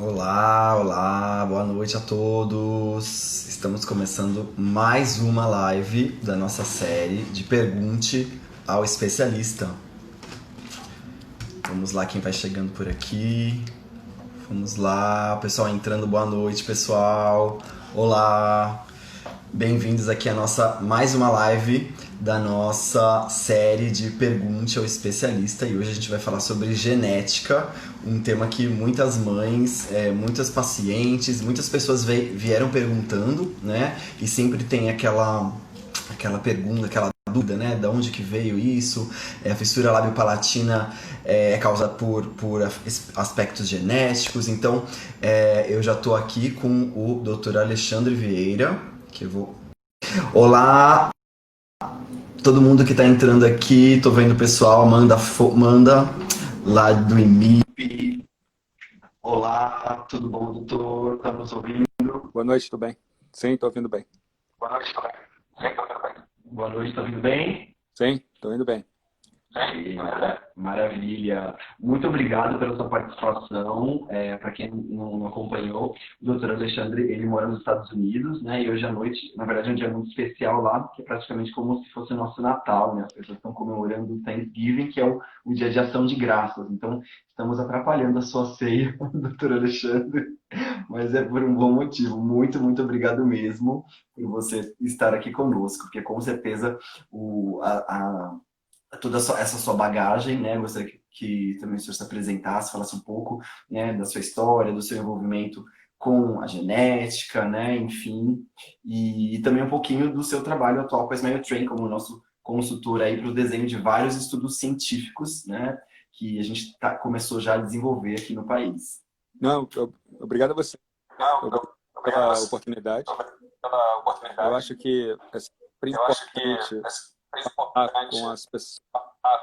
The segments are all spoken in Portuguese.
Olá, olá, boa noite a todos. Estamos começando mais uma live da nossa série de Pergunte ao Especialista. Vamos lá, quem vai chegando por aqui. Vamos lá, pessoal entrando, boa noite, pessoal. Olá, bem-vindos aqui a nossa mais uma live da nossa série de Pergunte ao Especialista. E hoje a gente vai falar sobre genética, um tema que muitas mães, muitas pacientes, muitas pessoas vieram perguntando, né? E sempre tem aquela pergunta, aquela dúvida, né? Da onde que veio isso? A fissura lábio-palatina é causada por aspectos genéticos. Então, eu já estou aqui com o Dr. Alexandre Vieira, que eu vou... Olá, todo mundo que está entrando aqui, tô vendo o pessoal, Amanda lá do IMIP. Olá, tudo bom, doutor? Tá nos ouvindo? Boa noite, tudo bem? Sim, estou ouvindo bem. Boa noite, tudo bem? Sim, tô ouvindo bem. Boa noite, tá ouvindo bem? Sim, estou ouvindo bem. Maravilha. Muito obrigado pela sua participação. Para quem não acompanhou, o doutor Alexandre, ele mora nos Estados Unidos, né? E hoje à noite, na verdade, é um dia muito especial lá, porque é praticamente como se fosse o nosso Natal, né? As pessoas estão comemorando o Thanksgiving, que é o dia de ação de graças. Então, estamos atrapalhando a sua ceia, doutor Alexandre, mas é por um bom motivo. Muito, muito obrigado mesmo por você estar aqui conosco, porque com certeza toda essa sua bagagem, né? Gostaria que também o senhor se apresentasse, falasse um pouco, né, da sua história, do seu envolvimento com a genética, né, enfim, e também um pouquinho do seu trabalho atual com a Smile Train, como nosso consultor aí para o desenho de vários estudos científicos, né, que a gente começou já a desenvolver aqui no país. Não, obrigado a você. Não, Obrigado obrigado a pela você oportunidade. pela Eu oportunidade. acho que é sempre Eu acho que importante é falar importante com as pessoas,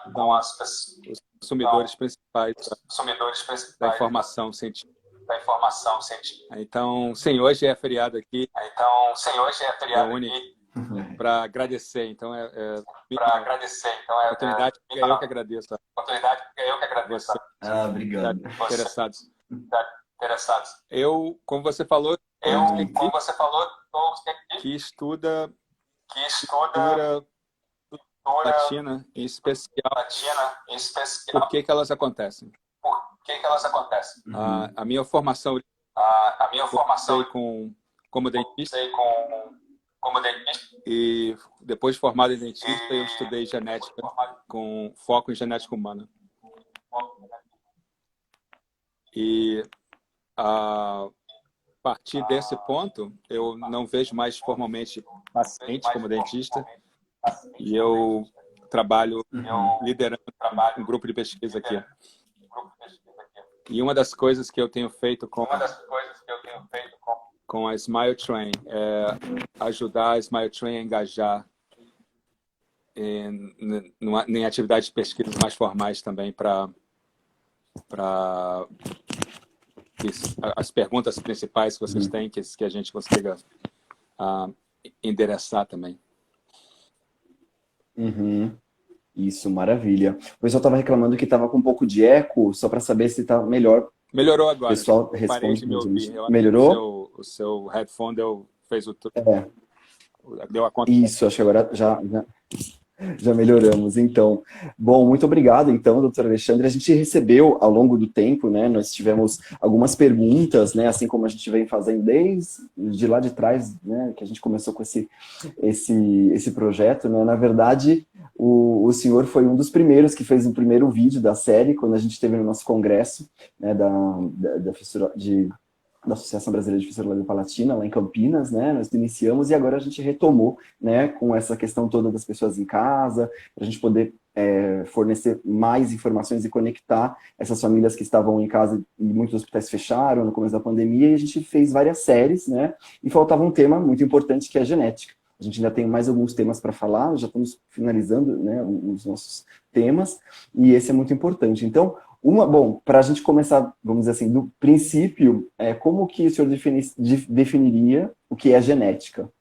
que com são as pessoas, os consumidores principais consumidores da principais informação científica. da informação científica. Então, sim, hoje é feriado aqui, Então, sim, hoje é feriado reúne aqui para agradecer. Então, para minha agradecer. Então, oportunidade, é eu que agradeço a oportunidade, eu que agradeço você a estar obrigado. Você interessados. estar interessados. Eu, como você falou, sou um Como cientista você falou, sou um cientista que estuda que estuda cultura cultura latina, em especial, latina, em por especial, que que elas acontecem. por que elas acontecem. A minha formação, eu A minha formação comecei como dentista sei como dentista e depois de formado em dentista, eu estudei e depois genética formado com foco em genética humana. E a partir desse ponto, eu não vejo mais formalmente paciente como dentista e eu trabalho liderando um grupo de pesquisa aqui. E uma das coisas que eu tenho feito com a Smile Train é ajudar a Smile Train a engajar em atividades de pesquisa mais formais também para as perguntas principais que vocês têm, que a gente consiga endereçar também. Uhum. Isso, maravilha. O pessoal estava reclamando que estava com um pouco de eco, só para saber se está melhor. Melhorou O agora. pessoal Eu parei responde de me nos ouvir. vídeos. Eu acho que Melhorou? o seu headphone fez É, deu a conta. isso, acho que agora já melhoramos, então. Bom, muito obrigado, então, doutor Alexandre. A gente recebeu ao longo do tempo, né? Nós tivemos algumas perguntas, né? Assim como a gente vem fazendo desde lá de trás, né? Que a gente começou com esse projeto, né? Na verdade, o senhor foi um dos primeiros que fez o primeiro vídeo da série, quando a gente esteve no nosso congresso, né? Da fissura da Associação Brasileira de Fissura Labiopalatina, lá em Campinas, né? Nós iniciamos e agora a gente retomou, né? Com essa questão toda das pessoas em casa, para a gente poder fornecer mais informações e conectar essas famílias que estavam em casa e muitos hospitais fecharam no começo da pandemia, e a gente fez várias séries, né? E faltava um tema muito importante que é a genética. A gente ainda tem mais alguns temas para falar, já estamos finalizando, né, os nossos temas, e esse é muito importante. Então, bom, para a gente começar, vamos dizer assim, do princípio, como que o senhor definiria o que é genética?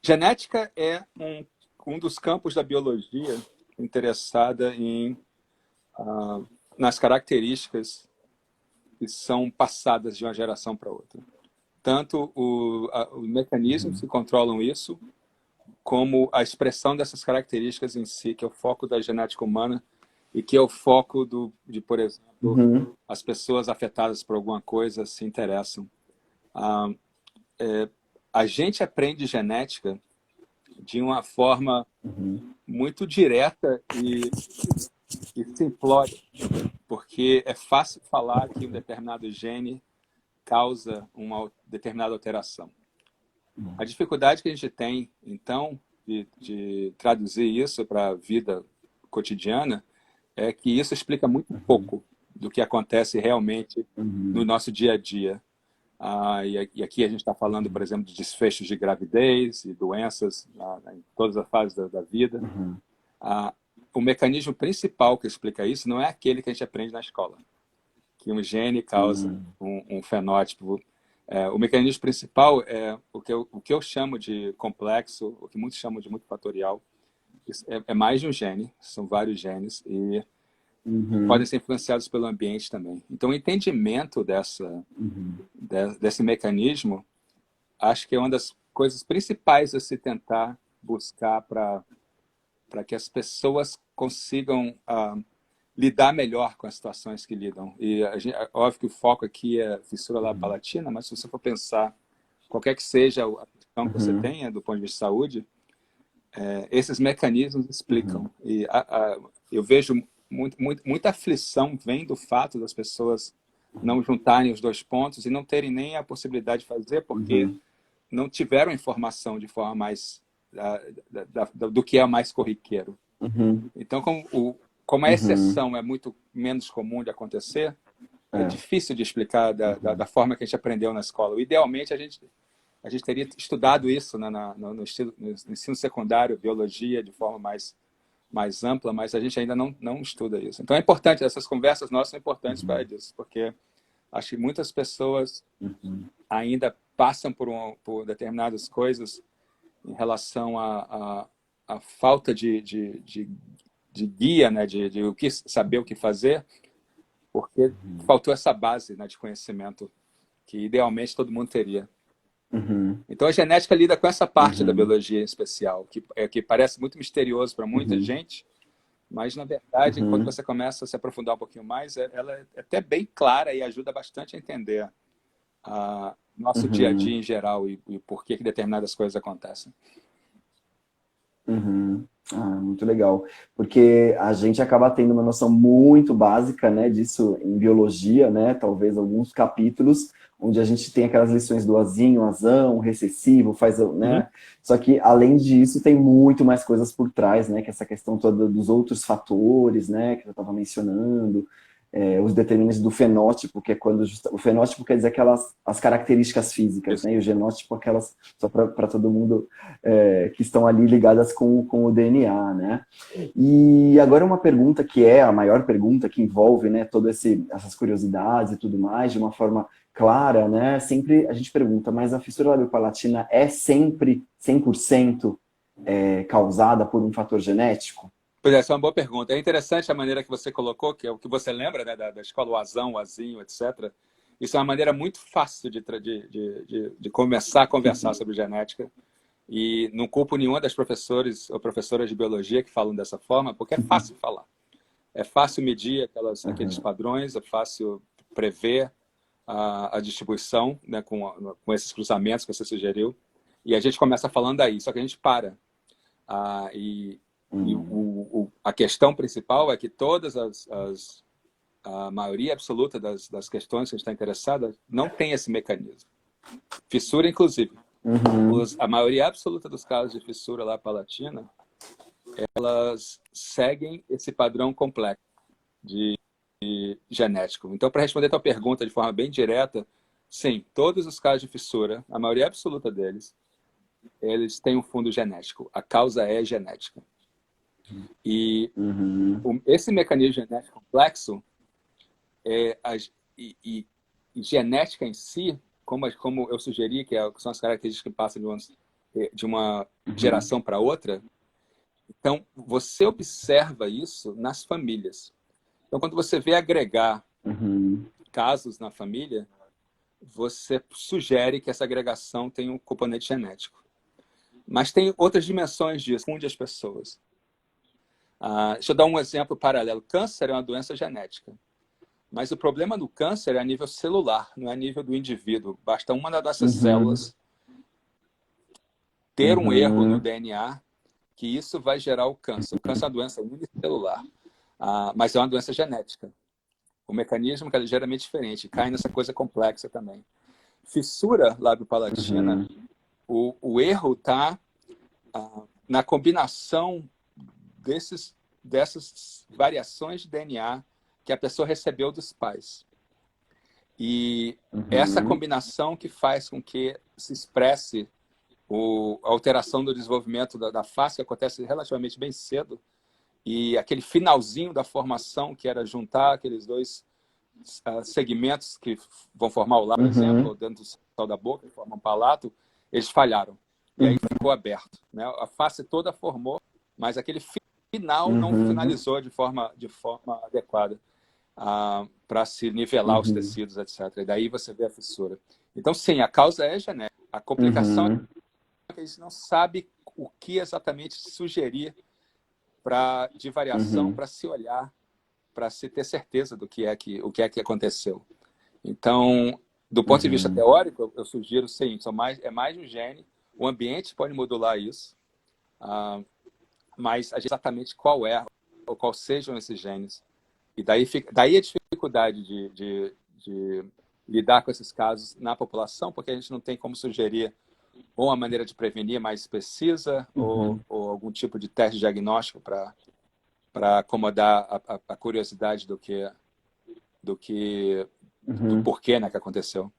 Genética é um dos campos da biologia interessada nas características que são passadas de uma geração para outra. Tanto os mecanismos que controlam isso, como a expressão dessas características em si, que é o foco da genética humana e que é o foco de, por exemplo, as pessoas afetadas por alguma coisa se interessam. A gente aprende genética de uma forma muito direta e simplória, porque é fácil falar que um determinado gene causa uma determinada alteração. A dificuldade que a gente tem, então, de traduzir isso para a vida cotidiana é que isso explica muito pouco do que acontece realmente no nosso dia a dia. E aqui a gente está falando, por exemplo, de desfechos de gravidez e doenças em todas as fases da vida. O mecanismo principal que explica isso não é aquele que a gente aprende na escola, que um gene causa um fenótipo. O mecanismo principal é o que eu chamo de complexo, o que muitos chamam de multifatorial. É mais de um gene, são vários genes, e podem ser influenciados pelo ambiente também. Então, o entendimento desse mecanismo, acho que é uma das coisas principais a se tentar buscar para que as pessoas consigam lidar melhor com as situações que lidam. E óbvio que o foco aqui é fissura labial palatina, mas se você for pensar, qualquer que seja a questão que você tenha do ponto de vista de saúde, esses mecanismos explicam. E eu vejo muita aflição vem do fato das pessoas não juntarem os dois pontos e não terem nem a possibilidade de fazer porque não tiveram informação de forma mais do que é mais corriqueiro. Então, como a exceção é muito menos comum de acontecer, é difícil de explicar da forma que a gente aprendeu na escola. Idealmente, a gente teria estudado isso no ensino secundário, biologia, de forma mais ampla, mas a gente ainda não estuda isso. Então, é importante, essas conversas nossas são importantes para isso, porque acho que muitas pessoas ainda passam por determinadas coisas em relação à falta de guia, né, de saber o que fazer, porque faltou essa base, né, de conhecimento que idealmente todo mundo teria. Então a genética lida com essa parte da biologia em especial, que parece muito misterioso para muita gente, mas na verdade, quando você começa a se aprofundar um pouquinho mais, ela é até bem clara e ajuda bastante a entender nosso dia a dia em geral e por que determinadas coisas acontecem. Muito legal, porque a gente acaba tendo uma noção muito básica, né, disso em biologia, né, talvez alguns capítulos onde a gente tem aquelas lições do azinho, azão, recessivo, né, só que além disso tem muito mais coisas por trás, né, que essa questão toda dos outros fatores, né, que eu estava mencionando, os determinantes do fenótipo, que é quando o fenótipo quer dizer as características físicas, né? E o genótipo aquelas, só para todo mundo, que estão ali ligadas com o DNA, né? E agora uma pergunta que é a maior pergunta, que envolve, né, todas essas curiosidades e tudo mais, de uma forma clara, né? Sempre a gente pergunta, mas a fissura labiopalatina é sempre 100% causada por um fator genético? Pois é, essa é uma boa pergunta. É interessante a maneira que você colocou, que é o que você lembra, né, da escola, o azão, o azinho, etc. Isso é uma maneira muito fácil de começar a conversar sobre genética. E não culpo nenhuma das professores ou professoras de biologia que falam dessa forma, porque é fácil falar. É fácil medir aqueles padrões, é fácil prever a distribuição, né, com esses cruzamentos que você sugeriu. E a gente começa falando aí, só que a gente para. A questão principal é que a maioria absoluta das questões que a gente está interessado não tem esse mecanismo. Fissura, inclusive. A maioria absoluta dos casos de fissura lá palatina, elas seguem esse padrão complexo de genético. Então, para responder a tua pergunta de forma bem direta, sim, todos os casos de fissura, a maioria absoluta deles, eles têm um fundo genético. A causa é genética. E esse mecanismo genético complexo e genética em si, como eu sugeri, que são as características que passam de uma geração para outra. Então, você observa isso nas famílias. Então, quando você vê agregar casos na família, você sugere que essa agregação tem um componente genético. Mas tem outras dimensões disso, onde as pessoas. Deixa eu dar um exemplo paralelo. Câncer é uma doença genética. Mas o problema do câncer é a nível celular, não é a nível do indivíduo. Basta uma das nossas células ter um erro no DNA, que isso vai gerar o câncer. O câncer é uma doença unicelular, mas é uma doença genética. O mecanismo é ligeiramente diferente, cai nessa coisa complexa também. Fissura lábio-palatina, o erro está na combinação dessas variações de DNA que a pessoa recebeu dos pais. E essa combinação que faz com que se expresse a alteração do desenvolvimento da face, que acontece relativamente bem cedo, e aquele finalzinho da formação, que era juntar aqueles dois segmentos que vão formar o lábio, por exemplo, dentro do céu da boca, que formam um palato, eles falharam. E aí ficou aberto, né? A face toda formou, mas aquele final não finalizou de forma adequada para se nivelar os tecidos, etc. E daí você vê a fissura. Então, sim, a causa é genética. A complicação é que a gente não sabe o que exatamente sugerir de variação para se olhar, para se ter certeza do o que é que aconteceu. Então, do ponto de vista teórico, eu sugiro o seguinte: é mais um gene, o ambiente pode modular isso, mas exatamente qual é ou quais sejam esses genes. E daí a dificuldade de lidar com esses casos na população, porque a gente não tem como sugerir ou uma maneira de prevenir mais precisa, ou algum tipo de teste diagnóstico para acomodar a curiosidade do porquê, né, que aconteceu.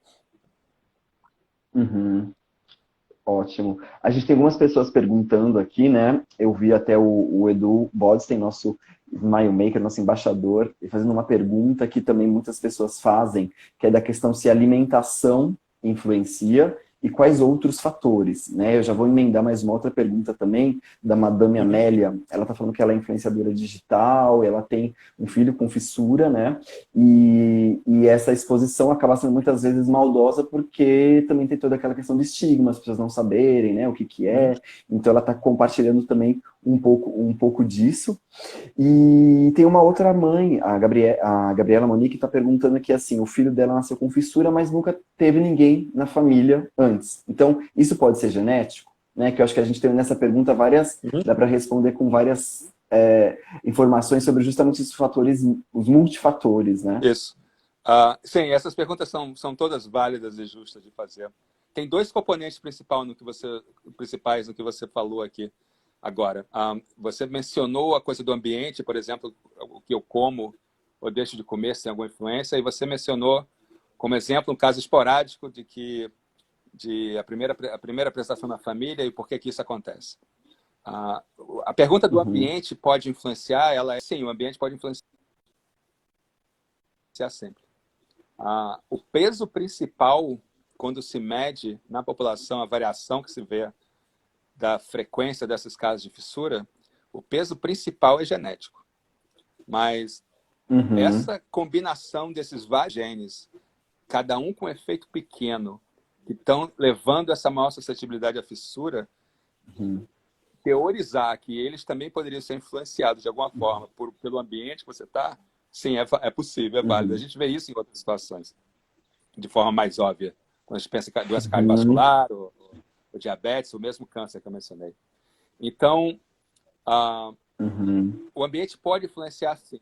Ótimo. A gente tem algumas pessoas perguntando aqui, né? Eu vi até o Edu Bodstein, nosso Smile Maker, nosso embaixador, fazendo uma pergunta que também muitas pessoas fazem, que é da questão se a alimentação influencia e quais outros fatores, né? Eu já vou emendar mais uma outra pergunta também, da Madame Amélia. Ela está falando que ela é influenciadora digital, ela tem um filho com fissura, né? E essa exposição acaba sendo muitas vezes maldosa porque também tem toda aquela questão de estigma, as pessoas não saberem, né, o que é. Então ela está compartilhando também um pouco disso. E tem uma outra mãe, a Gabriela Monique, está perguntando que assim, o filho dela nasceu com fissura, mas nunca teve ninguém na família antes. Então, isso pode ser genético? Né? Que eu acho que a gente tem nessa pergunta dá para responder com várias informações sobre justamente os fatores, os multifatores, né? Isso. Sim, essas perguntas são todas válidas e justas de fazer. Tem dois componentes principais no que você falou aqui agora. Você mencionou a coisa do ambiente, por exemplo, o que eu como ou deixo de comer, se tem alguma influência, e você mencionou como exemplo um caso esporádico de a primeira prestação na família e por que isso acontece. A pergunta do ambiente pode influenciar, sim, o ambiente pode influenciar sempre. O peso principal, quando se mede na população, a variação que se vê da frequência desses casos de fissura, o peso principal é genético. Mas essa combinação desses vários genes, cada um com efeito pequeno, que estão levando essa maior suscetibilidade à fissura, teorizar que eles também poderiam ser influenciados de alguma forma pelo ambiente que você está, sim, é possível, é válido. A gente vê isso em outras situações, de forma mais óbvia. Quando a gente pensa em doença cardiovascular, ou diabetes, ou mesmo câncer que eu mencionei. Então, o ambiente pode influenciar, sim.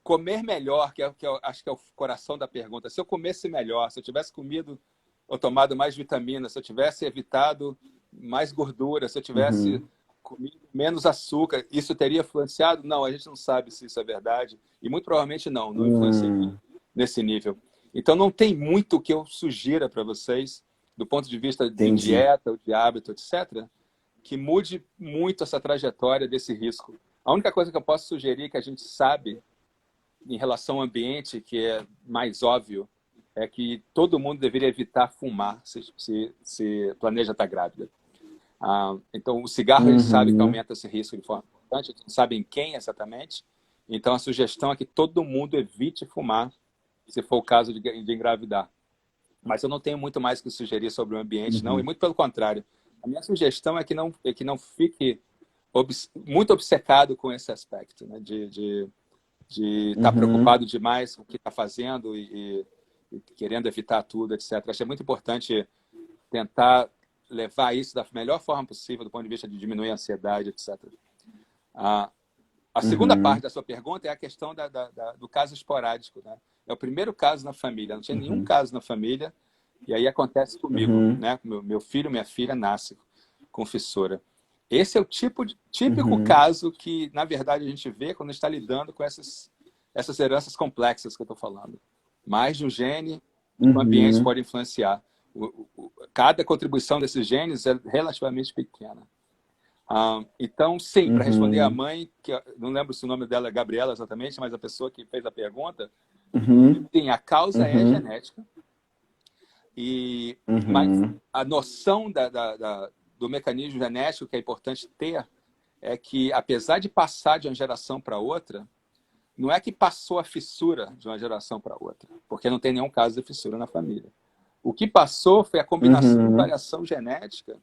Comer melhor, que eu acho que é o coração da pergunta. Se eu comesse melhor, se eu tivesse comido ou tomado mais vitamina, se eu tivesse evitado mais gordura, se eu tivesse comido menos açúcar, isso teria influenciado? Não, a gente não sabe se isso é verdade. E muito provavelmente não influenciaria nesse nível. Então, não tem muito que eu sugira para vocês, do ponto de vista de dieta, ou de hábito, etc., que mude muito essa trajetória desse risco. A única coisa que eu posso sugerir que a gente sabe em relação ao ambiente, que é mais óbvio, é que todo mundo deveria evitar fumar se planeja estar grávida. Então, o cigarro, a gente sabe que aumenta esse risco de forma importante, a gente não sabe em quem exatamente. Então, a sugestão é que todo mundo evite fumar se for o caso de engravidar. Mas eu não tenho muito mais que sugerir sobre o ambiente, não, e muito pelo contrário. A minha sugestão é que não fique muito obcecado com esse aspecto, né? De estar preocupado demais com o que está fazendo e querendo evitar tudo, etc. Acho que é muito importante tentar levar isso da melhor forma possível, do ponto de vista de diminuir a ansiedade, etc. A segunda parte da sua pergunta é a questão do caso esporádico, né? É o primeiro caso na família, não tinha nenhum caso na família, e aí acontece comigo, né? Meu filho, minha filha nasce com fissura. Esse é o típico caso que, na verdade, a gente vê quando está lidando com essas heranças complexas que eu estou falando. Mais de um gene, o ambiente pode influenciar. Cada contribuição desses genes é relativamente pequena. Então, sim, para responder a mãe, que não lembro se o nome dela é Gabriela exatamente, mas a pessoa que fez a pergunta, sim, a causa é genética, mas a noção do mecanismo genético que é importante ter é que, apesar de passar de uma geração para outra, não é que passou a fissura de uma geração para outra, porque não tem nenhum caso de fissura na família. O que passou foi a combinação de variação genética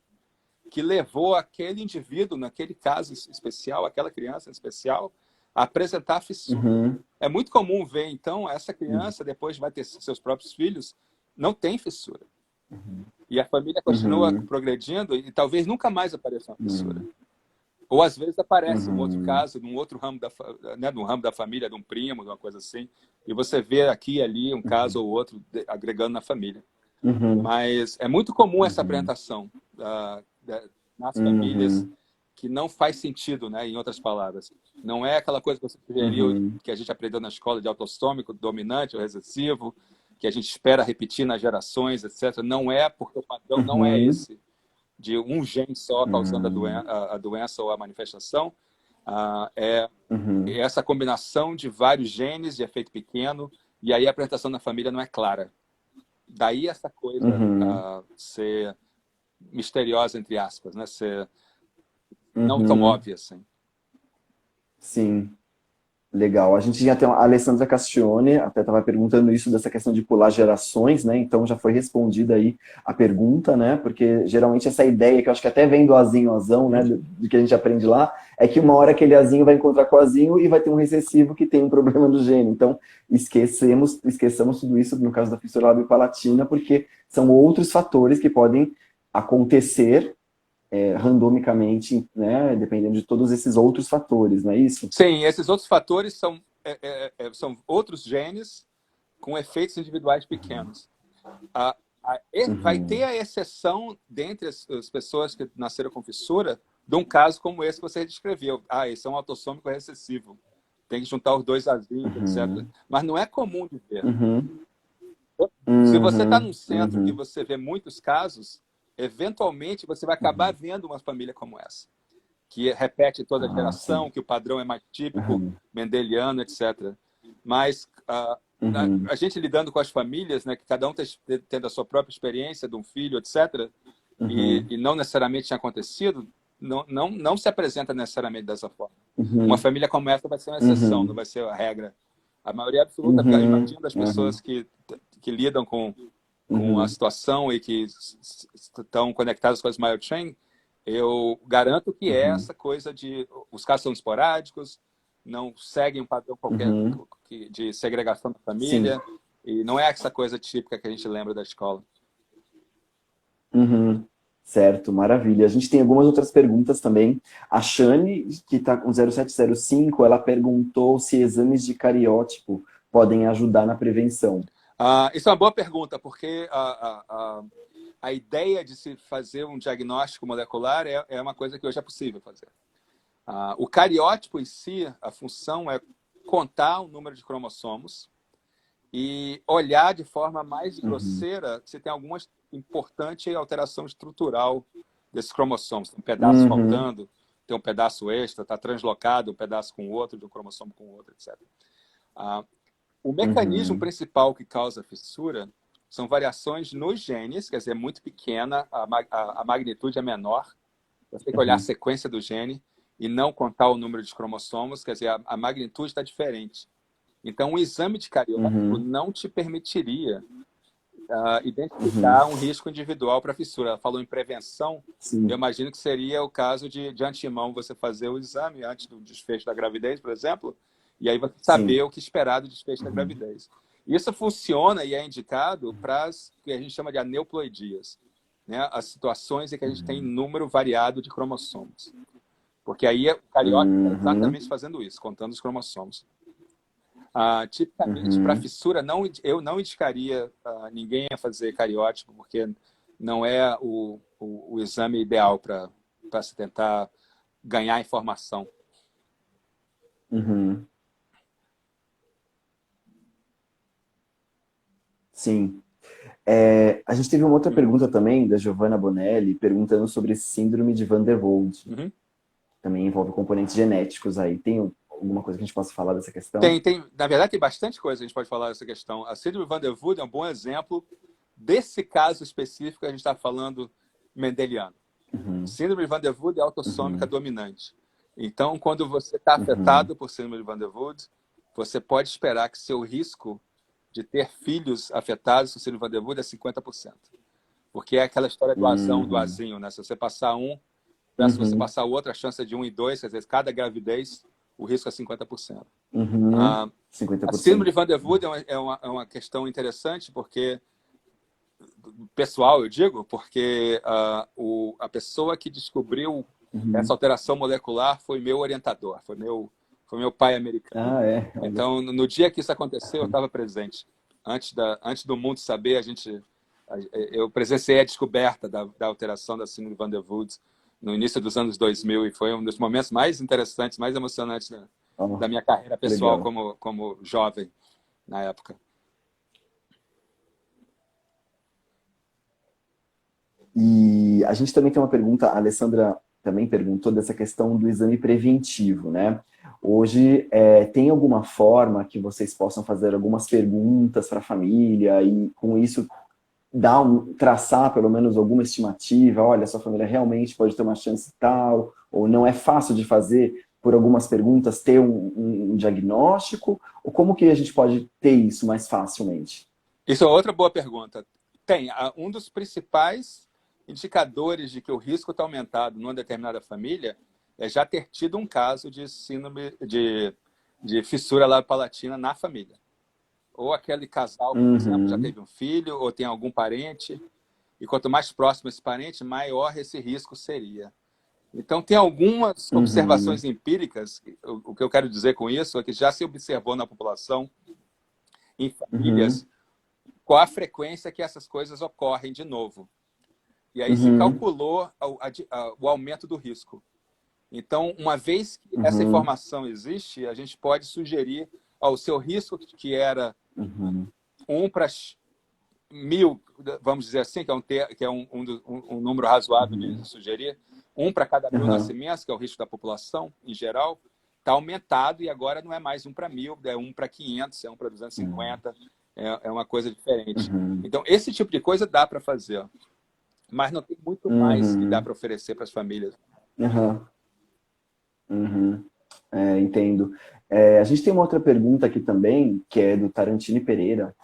que levou aquele indivíduo, naquele caso especial, aquela criança em especial, a apresentar fissura. É muito comum ver, então, essa criança, depois vai ter seus próprios filhos, não tem fissura. E a família continua progredindo e talvez nunca mais apareça uma fissura. Ou, às vezes, aparece um outro caso, num outro ramo num ramo da família, de um primo, de uma coisa assim, e você vê aqui e ali um caso ou outro agregando na família. Mas é muito comum essa apresentação nas famílias que não faz sentido, né? Em outras palavras. Não é aquela coisa que você sugeriu, que a gente aprendeu na escola de autossômico, dominante ou recessivo, que a gente espera repetir nas gerações, etc. Não é, porque o padrão não é esse, de um gene só causando a doença ou a manifestação. É essa combinação de vários genes de efeito pequeno, e aí a apresentação na família não é clara. Daí essa coisa ser misteriosa, entre aspas, né? Ser não tão óbvia assim. Sim. Legal. A gente já tem a Alessandra Castione, até estava perguntando isso dessa questão de pular gerações, né? Então já foi respondida aí a pergunta, né? Porque geralmente essa ideia, que eu acho que até vem do azinho azão, né? Do que a gente aprende lá, é que uma hora aquele azinho vai encontrar com o azinho e vai ter um recessivo que tem um problema no gene. Então esqueçamos tudo isso no caso da fissura lábio-palatina, porque são outros fatores que podem acontecer randomicamente, né, dependendo de todos esses outros fatores, não é isso? Sim, esses outros fatores são outros genes com efeitos individuais pequenos. Vai ter a exceção dentre as pessoas que nasceram com fissura de um caso como esse que você descreveu. Esse é um autossômico recessivo. Tem que juntar os dois azinhos, etc. Mas não é comum de ver. Se você está num centro que você vê muitos casos, eventualmente você vai acabar vendo uma família como essa, que repete toda a geração, sim, que o padrão é mais típico, mendeliano, etc. Mas a gente lidando com as famílias, né, que cada um tendo a sua própria experiência de um filho, etc., e não necessariamente tinha acontecido, não se apresenta necessariamente dessa forma. Uma família como essa vai ser uma exceção, não vai ser a regra. A maioria absoluta, imagino, das pessoas que lidam com a situação e que estão conectadas com as Smile Chain, eu garanto que é essa coisa de... Os casos são esporádicos, não seguem um padrão qualquer de segregação da família, sim, e não é essa coisa típica que a gente lembra da escola. Certo, maravilha. A gente tem algumas outras perguntas também. A Shane, que está com 0705, ela perguntou se exames de cariótipo podem ajudar na prevenção. Isso é uma boa pergunta, porque a ideia de se fazer um diagnóstico molecular é uma coisa que hoje é possível fazer. O cariótipo em si, a função é contar o número de cromossomos e olhar de forma mais grosseira se tem alguma importante alteração estrutural desses cromossomos. Tem um pedaço faltando, tem um pedaço extra, está translocado um pedaço com o outro, de um cromossomo com o outro, etc. O mecanismo principal que causa fissura são variações nos genes, quer dizer, é muito pequena, a magnitude é menor. Você tem que olhar a sequência do gene e não contar o número de cromossomos, quer dizer, a magnitude está diferente. Então, o exame de cariótipo Uhum. não te permitiria Uhum. identificar um risco individual para fissura. Ela falou em prevenção, eu Sim. imagino que seria o caso de antemão você fazer o exame antes do desfecho da gravidez, por exemplo, e aí você saber Sim. o que esperar do desfecho da Uhum. gravidez. Isso funciona e é indicado para as que a gente chama de aneuploidias, né? As situações em que a gente tem Uhum. número variado de cromossomos. Porque aí o cariótipo está exatamente Uhum. fazendo isso, contando os cromossomos. Tipicamente, para Uhum. fissura, eu não indicaria ninguém a fazer cariótipo, porque não é o exame ideal para se tentar ganhar informação. Uhum. Sim. A gente teve uma outra Hum. pergunta também, da Giovanna Bonelli, perguntando sobre síndrome de Van der Waals. Uhum. Também envolve componentes genéticos aí. Tem alguma coisa que a gente possa falar dessa questão? Na verdade, tem bastante coisa que a gente pode falar dessa questão. A síndrome Van der Wood é um bom exemplo desse caso específico que a gente está falando mendeliano. Uhum. Síndrome de Van der Wood é autossômica Uhum. dominante. Então, quando você está Uhum. afetado por síndrome de Van der Wood, você pode esperar que seu risco de ter filhos afetados por síndrome de Van der Wood é 50%. Porque é aquela história do azão, do Uhum. azinho, né? Se você passar um, se você Uhum. passar o outro, a chance é de 1 em 2, quer dizer, cada gravidez, o risco é 50%. Uhum. Ah, a síndrome de 50%. Van der Wood é uma questão interessante, porque pessoal, eu digo, porque a pessoa que descobriu essa Uhum. alteração molecular foi meu orientador, foi meu pai americano. Ah, é. Olha. Então, no dia que isso aconteceu, eu estava presente. Antes do mundo saber, eu presenciei a descoberta da alteração da síndrome de Van der Waals no início dos anos 2000 e foi um dos momentos mais interessantes, mais emocionantes da Ó, minha carreira que pessoal legal. como jovem na época. E a gente também tem uma pergunta, a Alessandra também perguntou dessa questão do exame preventivo, né? Hoje, tem alguma forma que vocês possam fazer algumas perguntas para a família e, com isso, traçar pelo menos alguma estimativa? Olha, sua família realmente pode ter uma chance tal, ou não é fácil de fazer por algumas perguntas ter um diagnóstico? Ou como que a gente pode ter isso mais facilmente? Isso é outra boa pergunta. Um dos principais indicadores de que o risco está aumentado numa determinada família é já ter tido um caso de síndrome de fissura labiopalatina na família. Ou aquele casal, por exemplo, já Uhum, teve um filho, ou tem algum parente, e quanto mais próximo esse parente, maior esse risco seria. Então, tem algumas uhum, observações empíricas, o que eu quero dizer com isso é que já se observou na população, em uhum, famílias, qual a frequência que essas coisas ocorrem de novo. E aí se uhum, calculou o aumento do risco. Então, uma vez que essa uhum, informação existe, a gente pode sugerir o seu risco, que era uhum, 1 para 1.000, vamos dizer assim, que é um número razoável de uhum, sugerir, 1 para cada 1.000 uhum, nascimentos, que é o risco da população em geral, está aumentado e agora não é mais 1 para 1.000, é 1 para 500, é 1 para 250, é uma coisa diferente. uhum, Então, esse tipo de coisa dá para fazer, mas não tem muito mais que dá uhum, para oferecer para as famílias. uhum, uhum. Entendo. A gente tem uma outra pergunta aqui também, que é do Tarantini Pereira.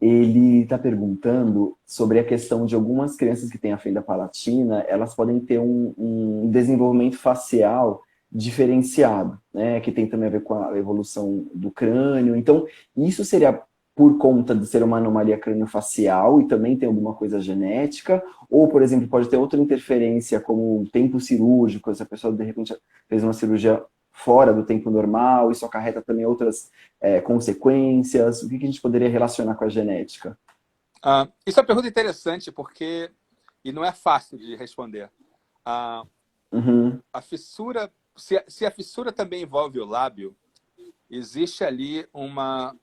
Ele está perguntando sobre a questão de algumas crianças que têm a fenda palatina, elas podem ter um desenvolvimento facial diferenciado, né? Que tem também a ver com a evolução do crânio. Então, isso seria por conta de ser uma anomalia craniofacial e também tem alguma coisa genética, ou, por exemplo, pode ter outra interferência, como o tempo cirúrgico, se a pessoa de repente fez uma cirurgia fora do tempo normal, isso acarreta também outras consequências, o que a gente poderia relacionar com a genética? Isso é uma pergunta interessante, e não é fácil de responder. Ah, Uhum, a fissura, se a fissura também envolve o lábio, existe ali uma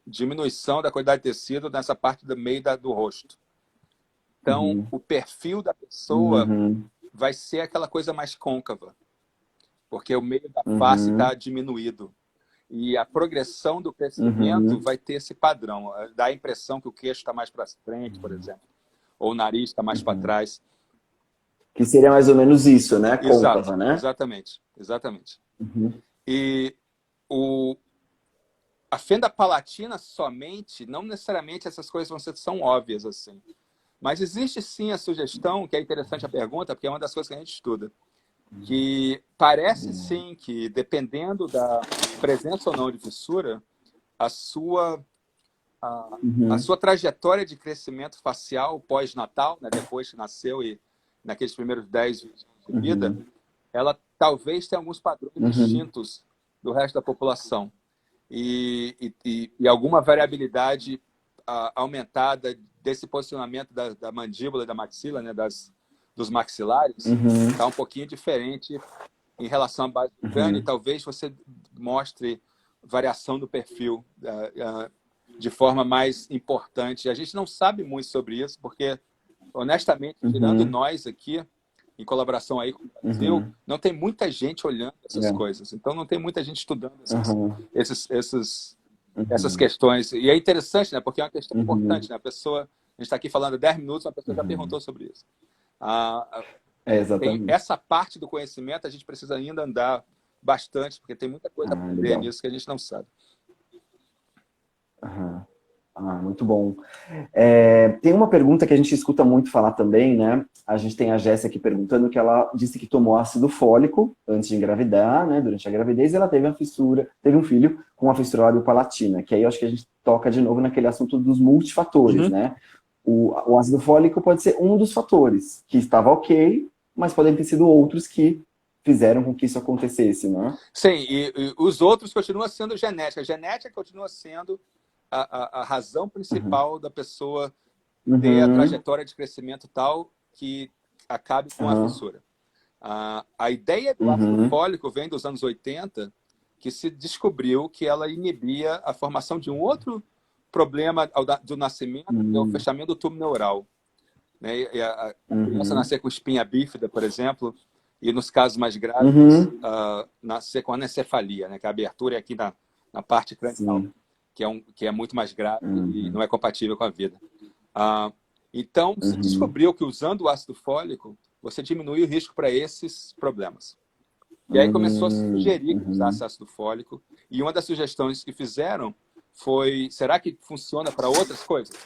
diminuição da quantidade de tecido nessa parte do meio do rosto. Então, uhum, o perfil da pessoa uhum, vai ser aquela coisa mais côncava, porque o meio da face está uhum, diminuído. E a progressão do crescimento uhum, vai ter esse padrão. Dá a impressão que o queixo está mais para frente, por exemplo, ou o nariz está mais para uhum. trás. Que seria mais ou menos isso, né? Exato, Côncava, né? exatamente, exatamente. Uhum, E o, a fenda palatina somente, não necessariamente essas coisas vão ser tão óbvias assim. Mas existe sim a sugestão, que é interessante a pergunta, porque é uma das coisas que a gente estuda, que parece sim que, dependendo da presença ou não de fissura, a sua, a sua trajetória de crescimento facial pós-natal, né, depois que nasceu e naqueles primeiros 10 anos de vida, ela talvez tenha alguns padrões distintos do resto da população. E alguma variabilidade aumentada desse posicionamento da mandíbula e da maxila, né, dos maxilares, está um pouquinho diferente em relação à base do crânio. E talvez você mostre variação do perfil de forma mais importante. A gente não sabe muito sobre isso, porque, honestamente, tirando nós aqui, em colaboração aí com o Brasil, não tem muita gente olhando essas coisas. Então, não tem muita gente estudando essas questões. E é interessante, né? Porque é uma questão importante, né? A gente está aqui falando 10 minutos, uma pessoa já perguntou sobre isso. Tem essa parte do conhecimento, a gente precisa ainda andar bastante, porque tem muita coisa a aprender nisso que a gente não sabe. Muito bom. Tem uma pergunta que a gente escuta muito falar também, né? A gente tem a Jéssica aqui perguntando que ela disse que tomou ácido fólico antes de engravidar, né? Durante a gravidez, e ela teve teve um filho com uma fissura lábio-palatina, que aí eu acho que a gente toca de novo naquele assunto dos multifatores, né? O ácido fólico pode ser um dos fatores, que estava ok, mas podem ter sido outros que fizeram com que isso acontecesse, né? Sim, e os outros continuam sendo genética. A genética continua sendo a razão principal da pessoa ter a trajetória de crescimento tal que acabe com a fissura. A ideia do ácido fólico vem dos anos 80, que se descobriu que ela inibia a formação de um outro problema do nascimento, que é o fechamento do tubo neural. Né? A criança nascer com espinha bífida, por exemplo, e nos casos mais graves, nascer com anencefalia, né? Que a abertura é aqui na parte cranial, que é muito mais grave e não é compatível com a vida. Então, se descobriu que usando o ácido fólico, você diminui o risco para esses problemas. E aí começou a se sugerir que usasse ácido fólico, e uma das sugestões que fizeram foi, será que funciona para outras coisas?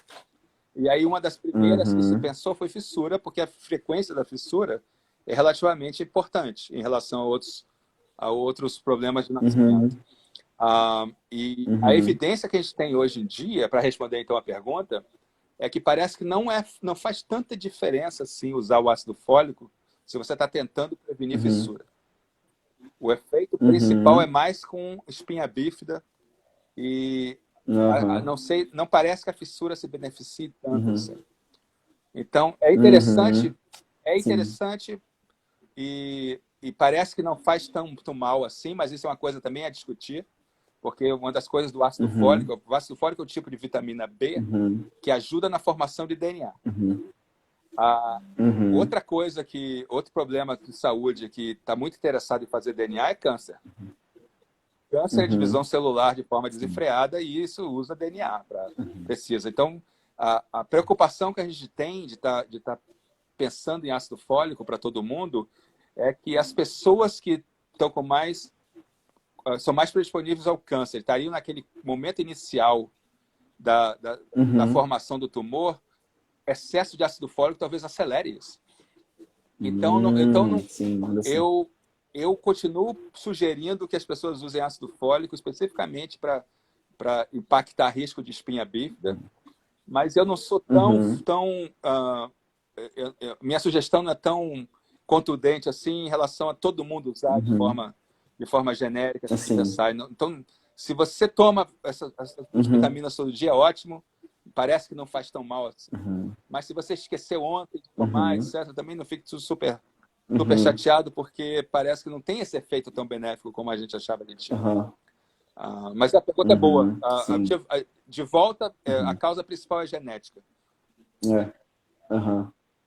E aí uma das primeiras que se pensou foi fissura, porque a frequência da fissura é relativamente importante em relação a outros problemas de nascimento. E a evidência que a gente tem hoje em dia, para responder então a pergunta, é que parece que não faz tanta diferença assim usar o ácido fólico se você está tentando prevenir fissura. O efeito principal é mais com espinha bífida e não parece que a fissura se beneficie tanto assim. Então é interessante, e parece que não faz tanto mal assim, mas isso é uma coisa também a discutir. Porque uma das coisas do ácido fólico, o ácido fólico é o tipo de vitamina B que ajuda na formação de DNA. Outra coisa outro problema de saúde que está muito interessado em fazer DNA é câncer. Câncer é divisão celular de forma desenfreada e isso usa DNA, precisa. Então, a preocupação que a gente tem de tá pensando em ácido fólico para todo mundo é que as pessoas que estão são mais predisponíveis ao câncer, estariam naquele momento inicial da formação do tumor, excesso de ácido fólico talvez acelere isso. Então, eu continuo sugerindo que as pessoas usem ácido fólico especificamente para impactar risco de espinha bífida, mas eu não sou minha sugestão não é tão contundente assim em relação a todo mundo usar de forma genérica, sem pensar. Então, se você toma essas vitaminas todo dia, ótimo, parece que não faz tão mal assim. Mas se você esqueceu ontem de tomar, etc., também não fique super chateado, porque parece que não tem esse efeito tão benéfico como a gente achava que tinha. Mas a pergunta é boa. De volta, a causa principal é genética.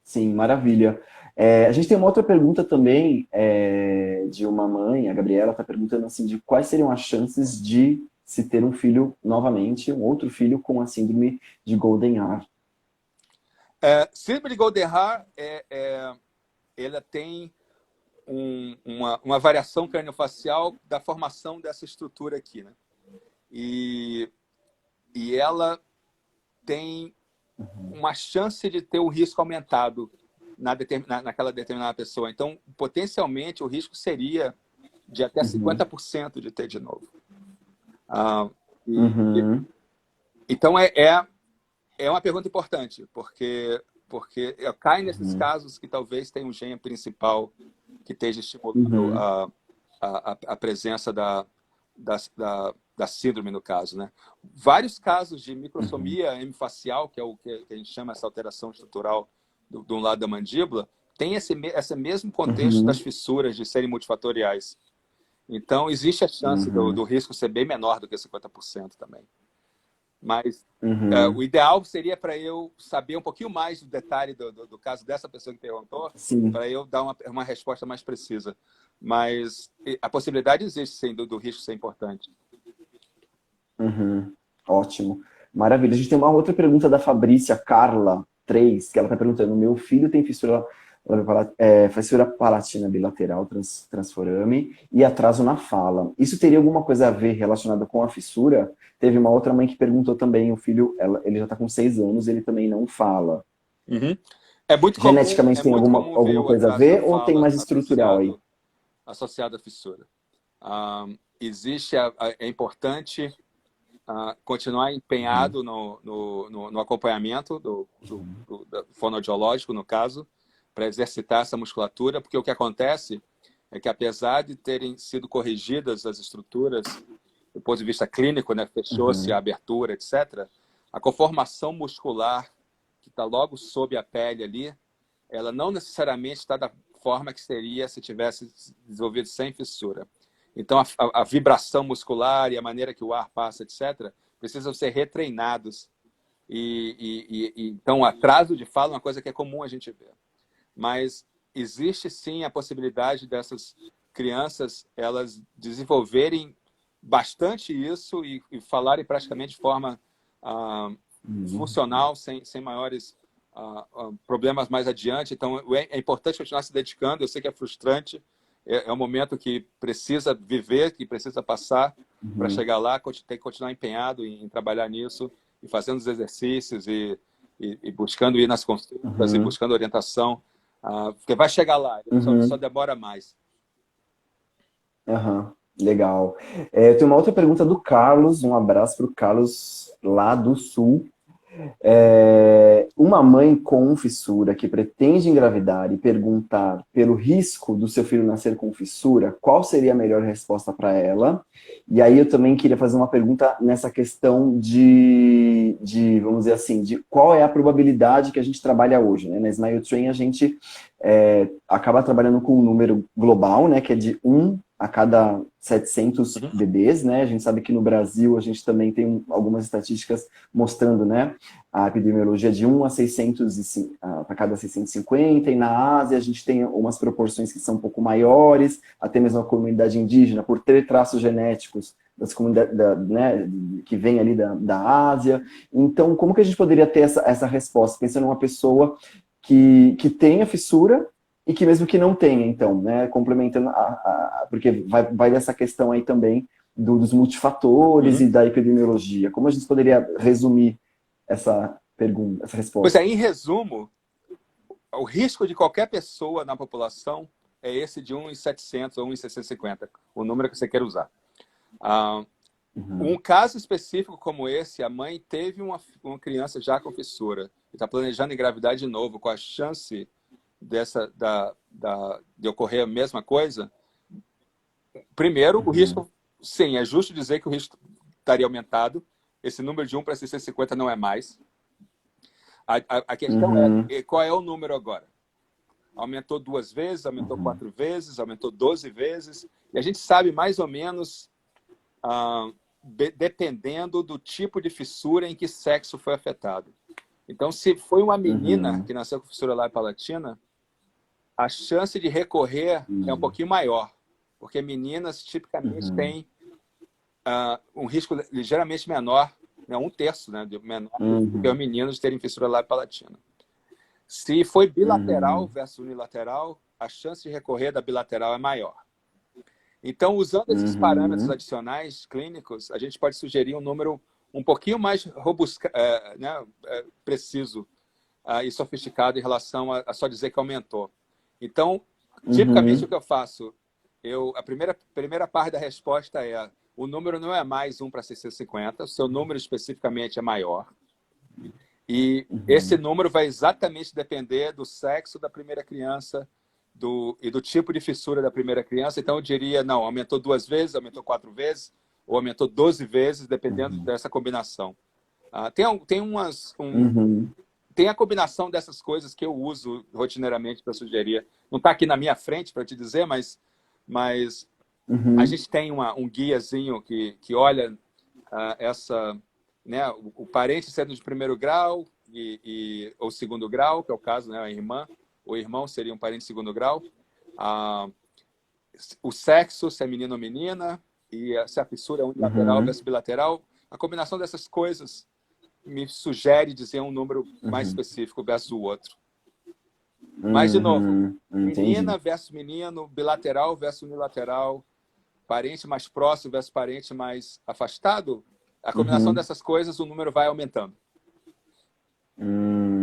Sim, maravilha. A gente tem uma outra pergunta também de uma mãe, a Gabriela está perguntando assim, de quais seriam as chances de se ter um filho novamente, um outro filho com a síndrome de Goldenhar. Síndrome de Goldenhar ela tem uma variação craniofacial da formação dessa estrutura aqui, né? e ela tem uma chance de ter o risco aumentado naquela determinada pessoa. Então, potencialmente, o risco seria de até 50% de ter de novo. Então, é uma pergunta importante, porque cai nesses casos que talvez tenha um gene principal que esteja estimulando a presença da síndrome, no caso, né? Vários casos de microsomia hemifacial, que é o que a gente chama essa alteração estrutural de um lado da mandíbula, tem esse mesmo contexto das fissuras de serem multifatoriais. Então, existe a chance do risco ser bem menor do que 50% também. Mas o ideal seria para eu saber um pouquinho mais do detalhe do caso dessa pessoa que perguntou, para eu dar uma resposta mais precisa. Mas a possibilidade existe, sim, do risco ser importante. Ótimo. Maravilha. A gente tem uma outra pergunta da Fabrícia Carla 3, que ela está perguntando: meu filho tem fissura palatina bilateral transforame e atraso na fala. Isso teria alguma coisa a ver relacionada com a fissura? Teve uma outra mãe que perguntou também, o filho, ele já está com 6 anos, ele também não fala. É muito comum, geneticamente tem alguma coisa a ver ou tem mais estrutural aí? Associado à fissura. É importante continuar empenhado no acompanhamento do fonoaudiológico, no caso, para exercitar essa musculatura, porque o que acontece é que, apesar de terem sido corrigidas as estruturas do ponto de vista clínico, né, fechou-se a abertura, etc., a conformação muscular que está logo sob a pele ali, ela não necessariamente está da forma que seria se tivesse desenvolvido sem fissura. Então, a vibração muscular e a maneira que o ar passa, etc., precisam ser retreinados. Então, o atraso de fala é uma coisa que é comum a gente ver. Mas existe, sim, a possibilidade dessas crianças elas desenvolverem bastante isso e falarem praticamente de forma funcional, sem maiores problemas mais adiante. Então, é importante continuar se dedicando. Eu sei que é frustrante, é um momento que precisa viver, que precisa passar para chegar lá, tem que continuar empenhado em trabalhar nisso, e fazendo os exercícios, e buscando ir nas consultas, e buscando orientação, porque vai chegar lá, só demora mais. Legal. Eu tenho uma outra pergunta do Carlos, um abraço para o Carlos lá do Sul. Uma mãe com fissura que pretende engravidar e perguntar pelo risco do seu filho nascer com fissura, qual seria a melhor resposta para ela? E aí eu também queria fazer uma pergunta nessa questão de vamos dizer assim, de qual é a probabilidade que a gente trabalha hoje, né? Na Smile Train a gente acaba trabalhando com um número global, né, que é de 1 a cada 700 bebês, né? A gente sabe que no Brasil a gente também tem algumas estatísticas mostrando, né, a epidemiologia de 1 a cada 650, e na Ásia a gente tem umas proporções que são um pouco maiores, até mesmo a comunidade indígena, por ter traços genéticos das comunidades, né, que vem ali da Ásia. Então, como que a gente poderia ter essa resposta? Pensando numa pessoa que tenha fissura, e que mesmo que não tenha, então, né, complementando, porque vai dessa questão aí também dos multifatores e da epidemiologia. Como a gente poderia resumir essa pergunta, essa resposta? Pois é, em resumo, o risco de qualquer pessoa na população é esse de 1 em 700 ou 1 em 650, o número que você quer usar. Um caso específico como esse, a mãe teve uma criança já com fissura e está planejando engravidar de novo, com a chance de ocorrer a mesma coisa. Primeiro, o risco, sim, é justo dizer que o risco estaria aumentado. Esse número de 1 para 650 não é mais. A questão é qual é o número agora? Aumentou 2 vezes, aumentou 4 vezes, aumentou 12 vezes. E a gente sabe mais ou menos, dependendo do tipo de fissura em que sexo foi afetado. Então, se foi uma menina que nasceu com fissura lábio palatina, a chance de recorrer é um pouquinho maior, porque meninas tipicamente têm um risco ligeiramente menor, né, 1/3, né, menor do que os meninos terem fissura lábio palatina. Se foi bilateral versus unilateral, a chance de recorrer da bilateral é maior. Então, usando esses parâmetros Uhum. adicionais clínicos, a gente pode sugerir um número um pouquinho mais robusto, né, preciso e sofisticado em relação a só dizer que aumentou. Então, tipicamente o Uhum. que eu faço, a primeira parte da resposta é o número não é mais 1 para 650, o seu número especificamente é maior. E esse Uhum. número vai exatamente depender do sexo da primeira criança e do tipo de fissura da primeira criança. Então, eu diria, não, aumentou 2 vezes, aumentou 4 vezes, ou aumentou 12 vezes, dependendo Uhum. dessa combinação. Uhum. Tem a combinação dessas coisas que eu uso rotineiramente para sugerir. Não está aqui na minha frente para te dizer, mas a Uhum. gente tem um guiazinho que olha essa, né, o parente sendo de primeiro grau ou segundo grau, que é o caso, né, a irmã ou irmão seria um parente de segundo grau, ah, o sexo, se é menino ou menina, e se a fissura é unilateral Uhum. versus bilateral. A combinação dessas coisas me sugere dizer um número mais Uhum. específico versus o outro. Mas, de novo, Uhum. Entendi. menina versus menino, bilateral versus unilateral, parente mais próximo versus parente mais afastado, a combinação Uhum. dessas coisas, o número vai aumentando.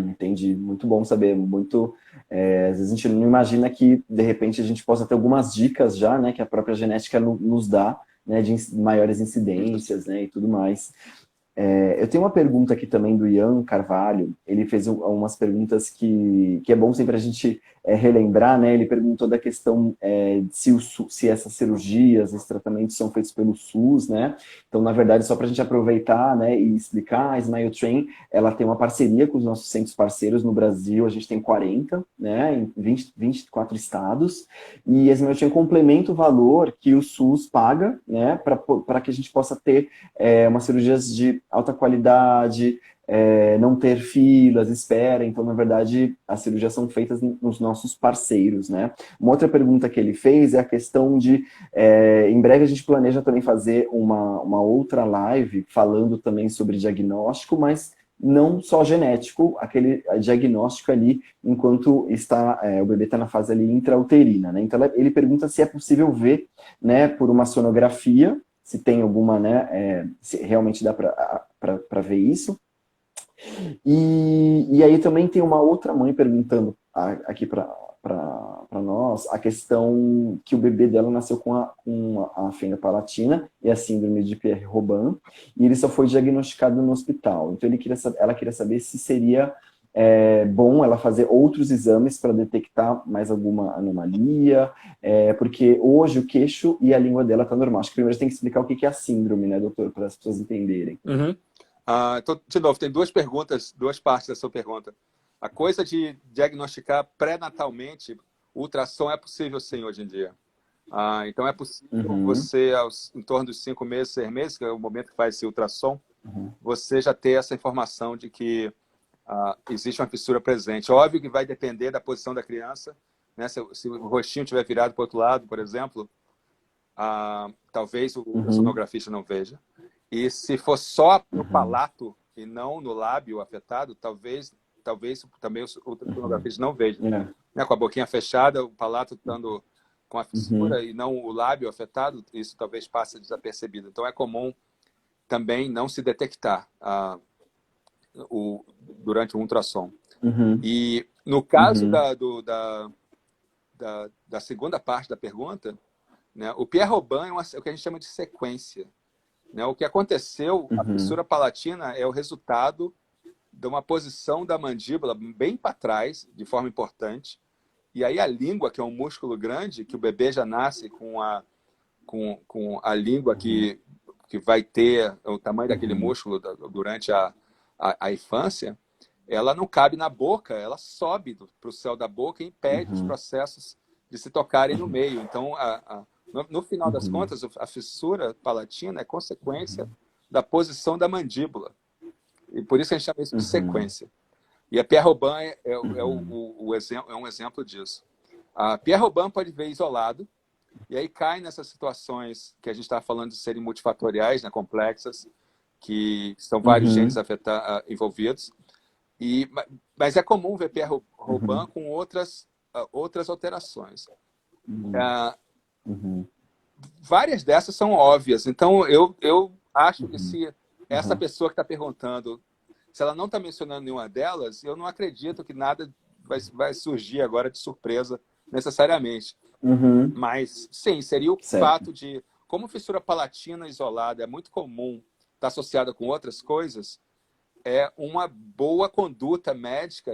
Entendi. Muito bom saber. Muito. Às vezes a gente não imagina que de repente a gente possa ter algumas dicas já, né, que a própria genética nos dá, né, de maiores incidências, né, e tudo mais. Eu tenho uma pergunta aqui também do Ian Carvalho. Ele fez umas perguntas que é bom sempre a gente relembrar, né? Ele perguntou da questão se, se essas cirurgias, esses tratamentos são feitos pelo SUS, né? Então, na verdade, só para a gente aproveitar, né, e explicar, a Smile Train, ela tem uma parceria com os nossos centros parceiros no Brasil. A gente tem 40, né, em 24 estados. E a Smile Train complementa o valor que o SUS paga, né, para que a gente possa ter umas cirurgias de alta qualidade, não ter filas, espera. Então, na verdade, as cirurgias são feitas nos nossos parceiros, né? Uma outra pergunta que ele fez é a questão de, em breve a gente planeja também fazer uma outra live falando também sobre diagnóstico, mas não só genético, aquele diagnóstico ali enquanto o bebê está na fase ali intrauterina, né? Então ele pergunta se é possível ver, né, por uma sonografia, se tem alguma, né, se realmente dá para ver isso. E aí também tem uma outra mãe perguntando aqui para nós a questão que o bebê dela nasceu com a fenda palatina e a síndrome de Pierre-Robin, e ele só foi diagnosticado no hospital. Então ela queria saber se seria bom ela fazer outros exames para detectar mais alguma anomalia, porque hoje o queixo e a língua dela tá normal. Acho que primeiro a gente tem que explicar o que é a síndrome, né, doutor, para as pessoas entenderem. Uhum. Então, de novo, tem duas perguntas, duas partes da sua pergunta. A coisa de diagnosticar pré-natalmente o ultrassom é possível sim hoje em dia. Então é possível Uhum, você, em torno dos 5 meses, 6 meses, que é o momento que faz esse ultrassom, uhum, você já ter essa informação de que existe uma fissura presente. Óbvio que vai depender da posição da criança, né? Se o rostinho estiver virado para o outro lado, por exemplo, talvez o uhum, sonografista não veja. E se for só no uhum, palato e não no lábio afetado, talvez também o uhum. ultrassonografista não veja. É, Né? Com a boquinha fechada, o palato estando com a uhum, fissura e não o lábio afetado, isso talvez passe desapercebido. Então é comum também não se detectar durante o ultrassom. uhum, E no caso uhum, da segunda parte da pergunta, né, o Pierre-Robin é o que a gente chama de sequência. Né? O que aconteceu, a uhum, fissura palatina é o resultado de uma posição da mandíbula bem para trás, de forma importante. E aí a língua, que é um músculo grande, que o bebê já nasce com a língua uhum, que vai ter o tamanho daquele uhum, músculo durante a infância, ela não cabe na boca, ela sobe para o céu da boca e impede os uhum, processos de se tocarem no meio. Então, no final das uhum, contas, a fissura palatina é consequência da posição da mandíbula. E por isso que a gente chama isso de uhum, sequência. E a Pierre Robin uhum, é um exemplo disso. A Pierre Robin pode ver isolado, e aí cai nessas situações que a gente está falando de serem multifatoriais, né, complexas, que são vários genes uhum, envolvidos. Mas é comum ver Pierre Robin uhum, com outras alterações. uhum, Ah, uhum. várias dessas são óbvias. Então, eu acho que Uhum. se essa Uhum. pessoa que está perguntando, se ela não está mencionando nenhuma delas, eu não acredito que nada vai surgir agora de surpresa necessariamente. Uhum. Mas, sim, seria o Certo. fato de, como fissura palatina isolada é muito comum estar associada com outras coisas, é uma boa conduta médica,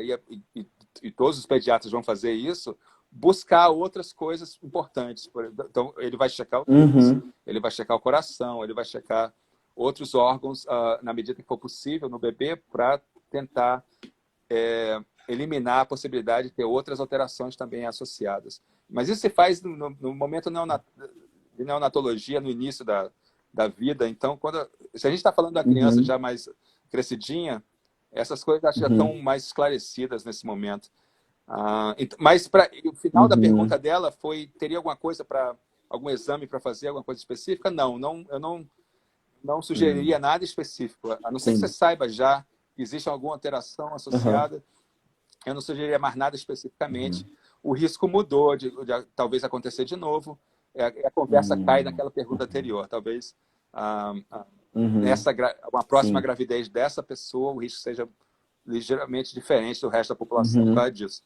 e todos os pediatras vão fazer isso, buscar outras coisas importantes. Então, ele vai checar os rins, Uhum. ele vai checar o coração, ele vai checar outros órgãos, na medida que for possível, no bebê, para tentar eliminar a possibilidade de ter outras alterações também associadas. Mas isso se faz no momento de neonatologia, no início da vida. Então, se a gente está falando da criança Uhum. já mais crescidinha, essas coisas acho que já estão Uhum. mais esclarecidas nesse momento. Mas o final da pergunta Uhum. dela foi: teria alguma coisa para algum exame para fazer, alguma coisa específica? Não, eu não sugeriria Uhum. nada específico. A não ser que você Sim. saiba já que existe alguma alteração Aham. associada, eu não sugeriria mais nada especificamente. Uhum. O risco mudou de talvez acontecer de novo. A conversa cai Uhum. naquela pergunta anterior. Talvez ah, ah, Uhum. uma próxima Sim. gravidez dessa pessoa, o risco seja ligeiramente diferente do resto da população por Uhum. causa disso.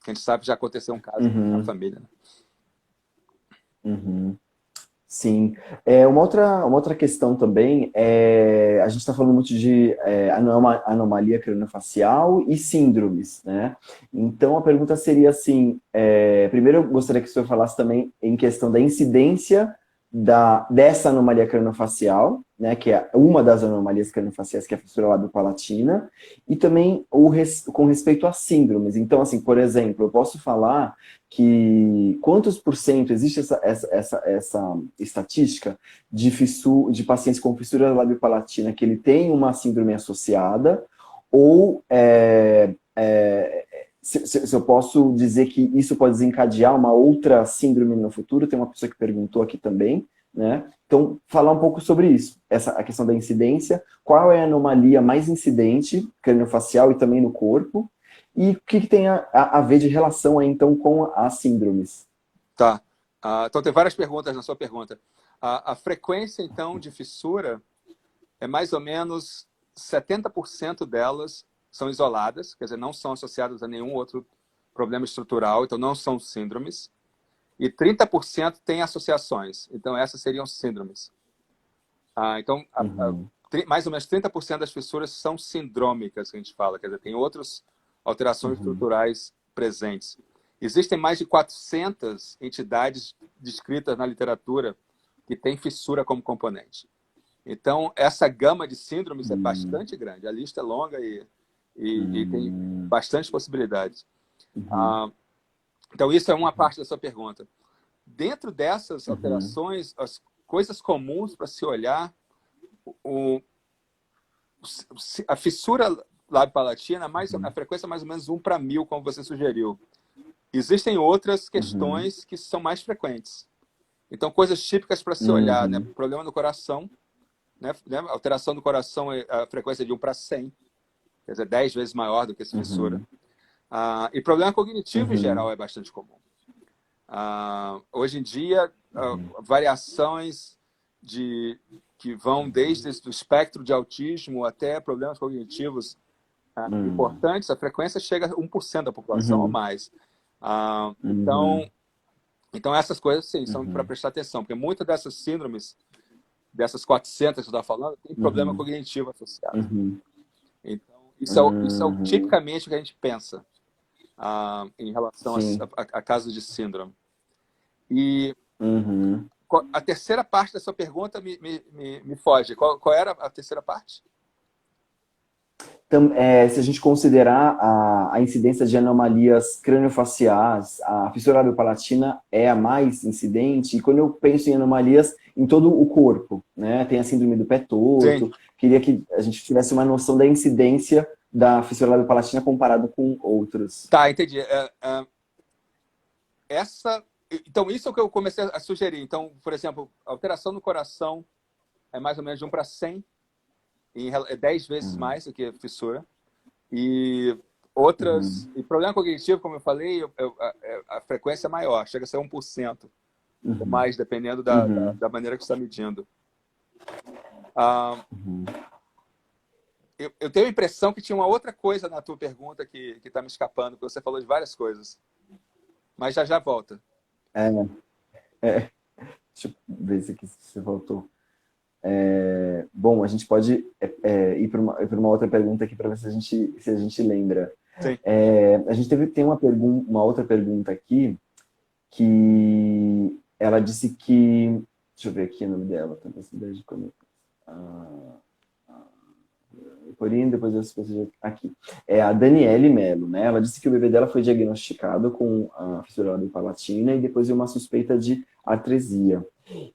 A gente sabe que já aconteceu um caso na Uhum. família. Né? Uhum. Sim. Uma outra questão também a gente está falando muito de anomalia craniofacial e síndromes, né? Então a pergunta seria assim: primeiro eu gostaria que o senhor falasse também em questão da incidência dessa anomalia craniofacial, né? Que é uma das anomalias craniofaciais, que é a fissura lábio-palatina, e também com respeito a síndromes. Então, assim, por exemplo, eu posso falar que quantos por cento existe essa estatística de pacientes com fissura labiopalatina que ele tem uma síndrome associada, ou se eu posso dizer que isso pode desencadear uma outra síndrome no futuro. Tem uma pessoa que perguntou aqui também, né? Então, falar um pouco sobre isso, a questão da incidência, qual é a anomalia mais incidente, craniofacial e também no corpo, e o que tem a ver de relação aí, então, com as síndromes? Tá. Então, tem várias perguntas na sua pergunta. A frequência, então, de fissura é mais ou menos 70% delas são isoladas, quer dizer, não são associadas a nenhum outro problema estrutural, então não são síndromes. E 30% têm associações, então essas seriam síndromes. Então, Uhum, mais ou menos 30% das fissuras são sindrômicas, que a gente fala, quer dizer, tem outras alterações uhum, estruturais presentes. Existem mais de 400 entidades descritas na literatura que têm fissura como componente. Então, essa gama de síndromes é uhum, bastante grande. A lista é longa e tem uhum, bastante possibilidades. uhum, Ah, então, isso é uma parte da sua pergunta. Dentro dessas uhum, alterações, as coisas comuns para se olhar, o, a fissura lábio-palatina, a uhum, frequência é mais ou menos 1 para 1000, como você sugeriu. Existem outras uhum, questões que são mais frequentes. Então, coisas típicas para se olhar, né? uhum, Problema no coração, né? Alteração do coração, a frequência é de 1 para 100, quer dizer, 10 vezes maior do que essa fissura. uhum, E problema cognitivo, em geral, uhum, é bastante comum. Hoje em dia, uhum, variações que vão desde o espectro de autismo até problemas cognitivos uhum, importantes, a frequência chega a 1% da população ou uhum, mais. Ah, uhum, então, essas coisas, sim, são para uhum, prestar atenção, porque muitas dessas síndromes, dessas 400 que eu estava falando, tem problema uhum, cognitivo associado. uhum, Então, isso é uhum, tipicamente o que a gente pensa em relação sim, a casos de síndrome. E uhum. a terceira parte da sua pergunta me foge. Qual era a terceira parte? Se a gente considerar a incidência de anomalias craniofaciais, a fissura labiopalatina é a mais incidente, e quando eu penso em anomalias em todo o corpo, né? Tem a síndrome do pé Sim, torto, queria que a gente tivesse uma noção da incidência da fissura labiopalatina comparado com outros. tá, entendi. Então, isso é o que eu comecei a sugerir. Então, por exemplo, alteração no coração é mais ou menos de 1 para 100, é 10 vezes Uhum, mais do que fissura. E uhum, problema cognitivo, como eu falei, a frequência é maior, chega a ser 1%. ou Uhum. mais, dependendo Uhum. da maneira que você está medindo. Ah, Uhum. eu tenho a impressão que tinha uma outra coisa na tua pergunta que está me escapando, porque você falou de várias coisas. Mas já já volta. É, é, deixa eu ver se aqui se voltou. Bom, a gente pode ir para uma outra pergunta aqui para ver se a gente lembra. Sim. A gente tem uma outra pergunta aqui que ela disse que. Deixa eu ver aqui o nome dela. Tá, de como, ah, Porém, depois das coisas aqui. É a Daniele Mello, né? Ela disse que o bebê dela foi diagnosticado com a fissura palatina e depois de uma suspeita de artresia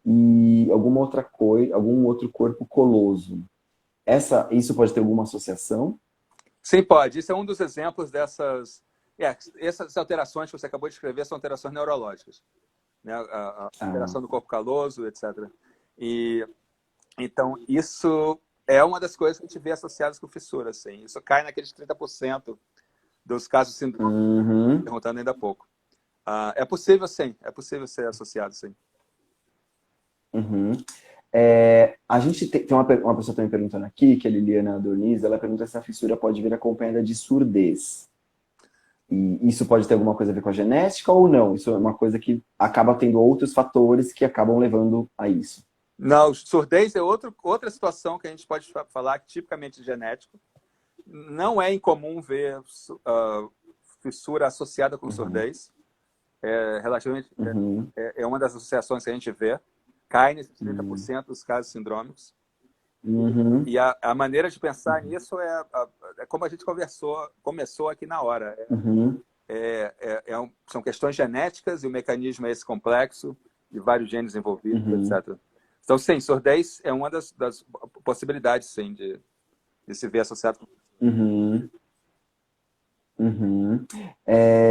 e alguma outra coisa, algum outro corpo coloso. Isso pode ter alguma associação? Sim, pode. Isso é um dos exemplos dessas. Essas alterações que você acabou de escrever são alterações neurológicas, né? A Ah, alteração do corpo caloso, etc. E então isso é uma das coisas que a gente vê associadas com fissura, assim. Isso cai naqueles 30% dos casos sindrômicos, uhum, perguntando ainda há pouco. É possível, sim. É possível ser associado, sim. uhum. A gente tem uma pessoa também perguntando aqui, que é a Liliana Dorniz, ela pergunta se a fissura pode vir acompanhada de surdez. E isso pode ter alguma coisa a ver com a genética ou não? Isso é uma coisa que acaba tendo outros fatores que acabam levando a isso. Não, surdez é outra situação que a gente pode falar tipicamente genético. Não é incomum ver fissura associada com Uhum, surdez. Relativamente, uhum, é uma das associações que a gente vê. Cai nesses uhum, 30% dos casos sindrômicos. uhum, E a maneira de pensar nisso é como a gente começou aqui na hora. uhum, São questões genéticas e o mecanismo é esse complexo, de vários genes envolvidos, uhum, etc. Então, sim, surdez é uma das possibilidades, sim, de se ver associado com. uhum, uhum.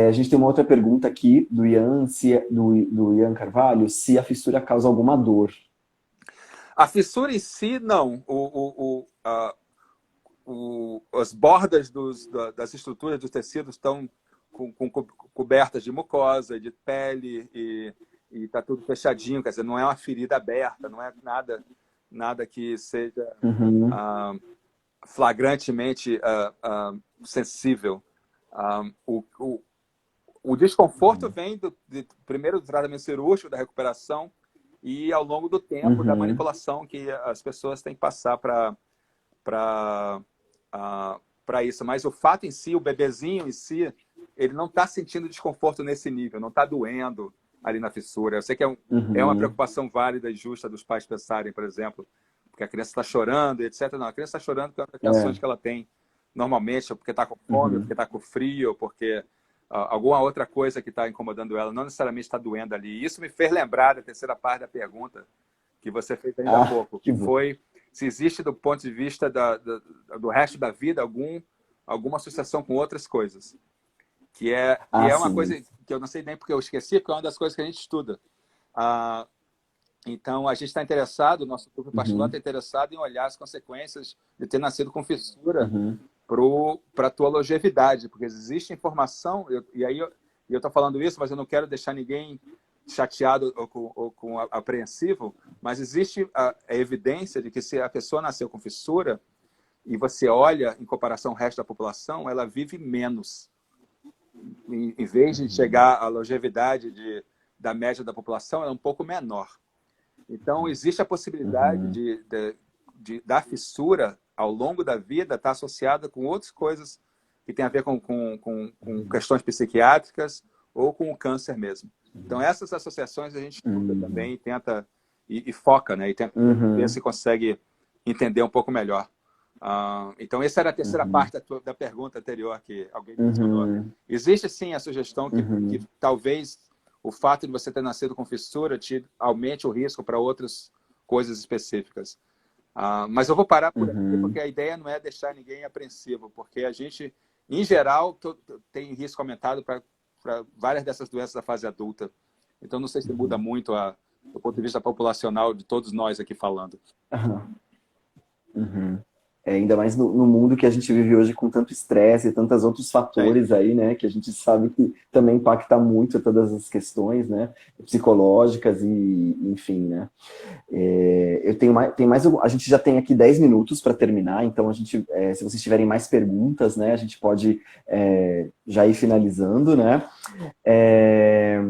A gente tem uma outra pergunta aqui do Ian, do Ian Carvalho, se a fissura causa alguma dor. A fissura em si, não. As bordas das estruturas dos tecidos estão cobertas de mucosa, de pele, e está tudo fechadinho, quer dizer, não é uma ferida aberta, não é nada que seja Uhum, ah, flagrantemente sensível. Ah, o desconforto vem primeiro do tratamento cirúrgico, da recuperação, e ao longo do tempo da uhum, manipulação que as pessoas têm que passar para isso. Mas o fato em si, o bebezinho em si, ele não está sentindo desconforto nesse nível, não está doendo ali na fissura. Eu sei que é uma uhum. preocupação válida e justa dos pais pensarem, por exemplo, porque a criança está chorando, etc. Não, a criança está chorando pelas reações É, que ela tem normalmente, ou porque está com fome, ou porque uhum. está com frio, ou porque alguma outra coisa que está incomodando ela, não necessariamente está doendo ali. E isso me fez lembrar da terceira parte da pergunta que você fez ainda há Ah, pouco, que que bom. foi se existe, do ponto de vista do resto da vida, alguma associação com outras coisas. Que Ah, é uma sim. coisa que eu não sei nem porque eu esqueci, porque é uma das coisas que a gente estuda. Ah, então, a gente está interessado, o nosso grupo particular está Uhum, interessado em olhar as consequências de ter nascido com fissura uhum, para a tua longevidade, porque existe informação, e aí eu estou falando isso, mas eu não quero deixar ninguém chateado ou com apreensivo, mas existe a evidência de que se a pessoa nasceu com fissura e você olha em comparação ao resto da população, ela vive menos. Em vez de uhum, chegar à longevidade da média da população, ela é um pouco menor. Então, existe a possibilidade uhum, da fissura ao longo da vida estar associada com outras coisas que têm a ver com questões psiquiátricas ou com o câncer mesmo. Então, essas associações a gente estuda uhum, também e tenta e foca, né? E tenta ver se uhum, consegue entender um pouco melhor. Então, essa era a terceira uhum, parte da pergunta anterior que alguém mencionou. uhum, Existe, sim, a sugestão que uhum, talvez o fato de você ter nascido com fissura te aumente o risco para outras coisas específicas. Mas eu vou parar por aqui, porque uhum, a ideia não é deixar ninguém apreensivo, porque a gente, em geral, tem risco aumentado para várias dessas doenças da fase adulta. Então, não sei se muda uhum, muito do ponto de vista populacional de todos nós aqui falando. uhum. Ainda mais no mundo que a gente vive hoje com tanto estresse e tantos outros Tem. fatores aí, né? Que a gente sabe que também impacta muito todas as questões, né? Psicológicas e, enfim, né? Eu tenho mais, a gente já tem aqui 10 minutos para terminar, então se vocês tiverem mais perguntas, né? A gente pode já ir finalizando, né? É,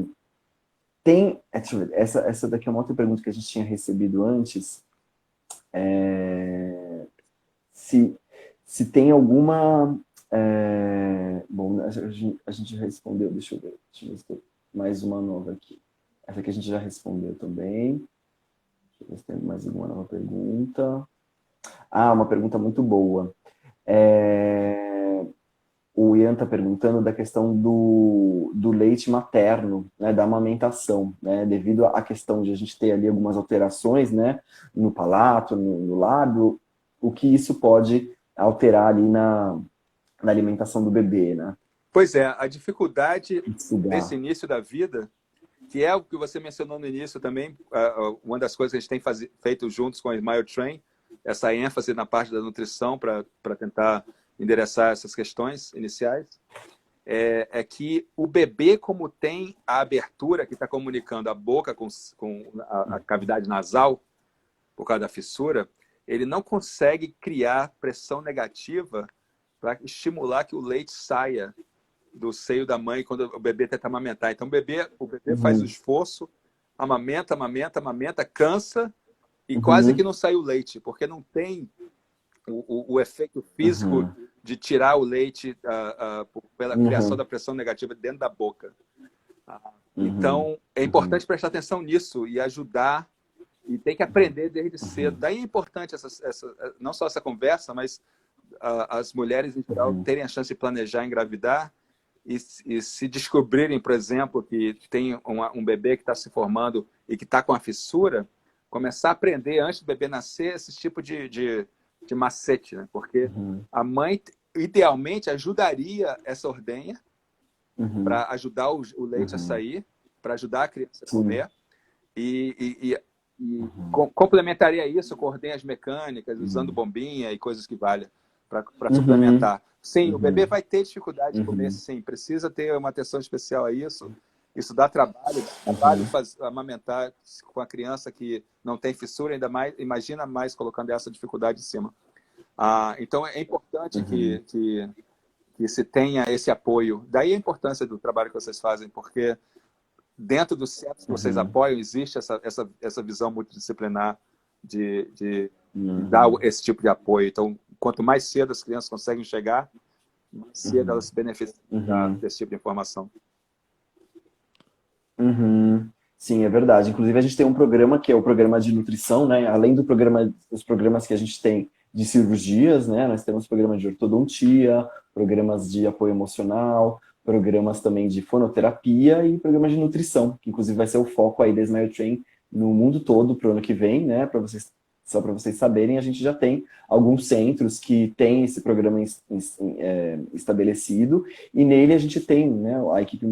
deixa eu ver, essa daqui é uma outra pergunta que a gente tinha recebido antes. Se, se tem alguma. Bom, a gente respondeu, deixa eu ver se tem mais uma nova aqui. Essa aqui a gente já respondeu também. Deixa eu ver se tem mais alguma nova pergunta. Ah, uma pergunta muito boa. O Ian está perguntando da questão do leite materno, né, da amamentação, né, devido à questão de a gente ter ali algumas alterações, né, no palato, no lábio, o que isso pode alterar ali na alimentação do bebê, né? Pois é, a dificuldade nesse Estudar. início da vida, que é o que você mencionou no início também, uma das coisas que a gente tem feito juntos com a Smile Train, essa ênfase na parte da nutrição para tentar endereçar essas questões iniciais, é que o bebê, como tem a abertura que está comunicando a boca com a cavidade nasal, por causa da fissura, ele não consegue criar pressão negativa para estimular que o leite saia do seio da mãe quando o bebê tenta amamentar. Então, o bebê faz o Uhum, esforço, amamenta, amamenta, amamenta, cansa e quase que uhum, não sai o leite, porque não tem o efeito físico uhum, de tirar o leite pela criação uhum, da pressão negativa dentro da boca. uhum, Então, é uhum, importante prestar atenção nisso e ajudar, e tem que aprender desde cedo. uhum, Daí é importante não só essa conversa, mas as mulheres, em geral, uhum, terem a chance de planejar engravidar e se descobrirem, por exemplo, que tem um bebê que está se formando e que está com a fissura, começar a aprender, antes do bebê nascer, esse tipo de macete, né? Porque uhum, a mãe, idealmente, ajudaria essa ordenha uhum, para ajudar o leite a uhum. sair, para ajudar a criança a Sim. comer, e Uhum, complementaria isso com ordenhas mecânicas, usando uhum, bombinha e coisas que valham para uhum, suplementar. Sim, o bebê uhum, vai ter dificuldade de comer, uhum, sim, precisa ter uma atenção especial a isso. Isso dá trabalho uhum, amamentar com a criança que não tem fissura, ainda mais, imagina mais colocando essa dificuldade em cima. Então, é importante uhum, que se tenha esse apoio. Daí a importância do trabalho que vocês fazem, porque dentro dos centros que vocês uhum, apoiam, existe essa visão multidisciplinar de dar uhum, esse tipo de apoio. Então, quanto mais cedo as crianças conseguem chegar, mais cedo uhum, elas se beneficiam uhum, desse tipo de informação. uhum. Sim, é verdade. Inclusive, a gente tem um programa que é o programa de nutrição, né? Além do programa, os programas que a gente tem de cirurgias, né? Nós temos programa de ortodontia, programas de apoio emocional, programas também de fonoterapia e programas de nutrição, que inclusive vai ser o foco aí da Smile Train no mundo todo para o ano que vem, né? Só para vocês saberem, a gente já tem alguns centros que têm esse programa estabelecido e nele a gente tem, né, a equipe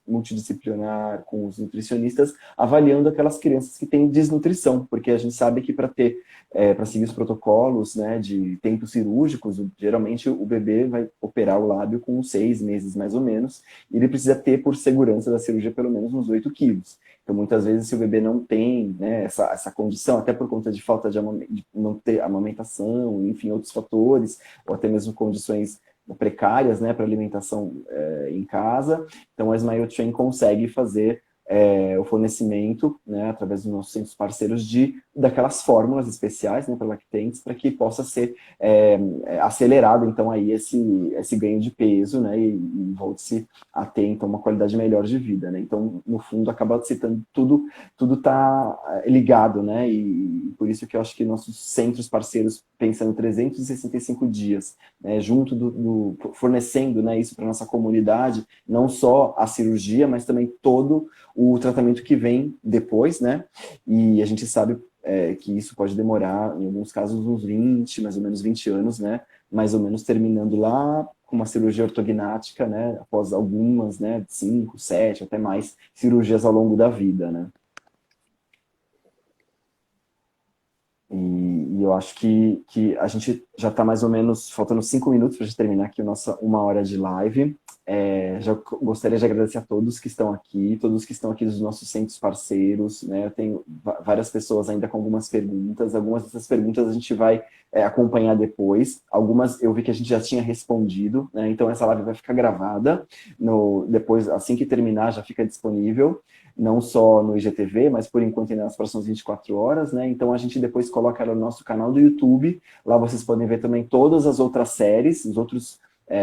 multidisciplinar com os nutricionistas avaliando aquelas crianças que têm desnutrição, porque a gente sabe que para seguir os protocolos, né, de tempos cirúrgicos, geralmente o bebê vai operar o lábio com 6 meses mais ou menos, e ele precisa ter, por segurança da cirurgia, pelo menos uns 8 quilos. Então, muitas vezes, se o bebê não tem, né, essa condição, até por conta de falta de não ter amamentação, enfim, outros fatores, ou até mesmo condições precárias, né, para alimentação em casa, então a Smile Train consegue fazer o fornecimento, né, através dos nossos centros parceiros, daquelas fórmulas especiais, né, para lactentes, para que possa ser acelerado, então, aí esse ganho de peso, né, e volte-se a ter, então, uma qualidade melhor de vida, né. Então, no fundo, acaba citando tudo está ligado, né, e por isso que eu acho que nossos centros parceiros pensam em 365 dias, né, junto fornecendo, né, isso para nossa comunidade, não só a cirurgia, mas também todo o tratamento que vem depois, né? E a gente sabe que isso pode demorar, em alguns casos, uns 20, mais ou menos 20 anos, né? Mais ou menos terminando lá com uma cirurgia ortognática, né? Após algumas, né? 5, 7, até mais cirurgias ao longo da vida, né? E eu acho que a gente já está mais ou menos, faltando 5 minutos para a gente terminar aqui a nossa 1 hora de live. Já gostaria de agradecer a todos que estão aqui, todos que estão aqui dos nossos centros parceiros, né? Eu tenho várias pessoas ainda com algumas perguntas. Algumas dessas perguntas a gente vai acompanhar depois. Algumas eu vi que a gente já tinha respondido, né? Então essa live vai ficar gravada. Depois, assim que terminar, já fica disponível. Não só no IGTV, mas por enquanto ainda nas próximas 24 horas, né? Então a gente depois coloca ela no nosso canal do YouTube. Lá vocês podem ver também todas as outras séries, os outros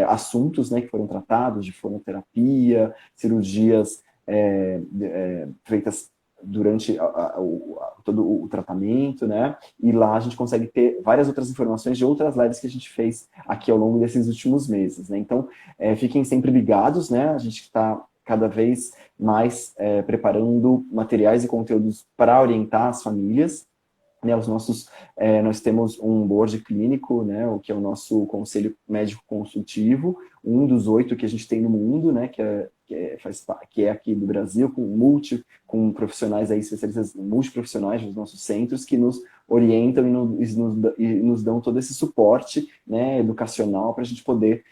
assuntos, né, que foram tratados, de fonoterapia, cirurgias feitas durante todo o tratamento, né? E lá a gente consegue ter várias outras informações de outras lives que a gente fez aqui ao longo desses últimos meses, né? Então, fiquem sempre ligados, né? A gente está cada vez mais preparando materiais e conteúdos para orientar as famílias, né, nós temos um board clínico, né, o que é o nosso conselho médico consultivo, um dos 8 que a gente tem no mundo, né, que é aqui do Brasil, com profissionais aí, especialistas multiprofissionais dos nossos centros, que nos orientam e nos dão todo esse suporte, né, educacional para a gente poder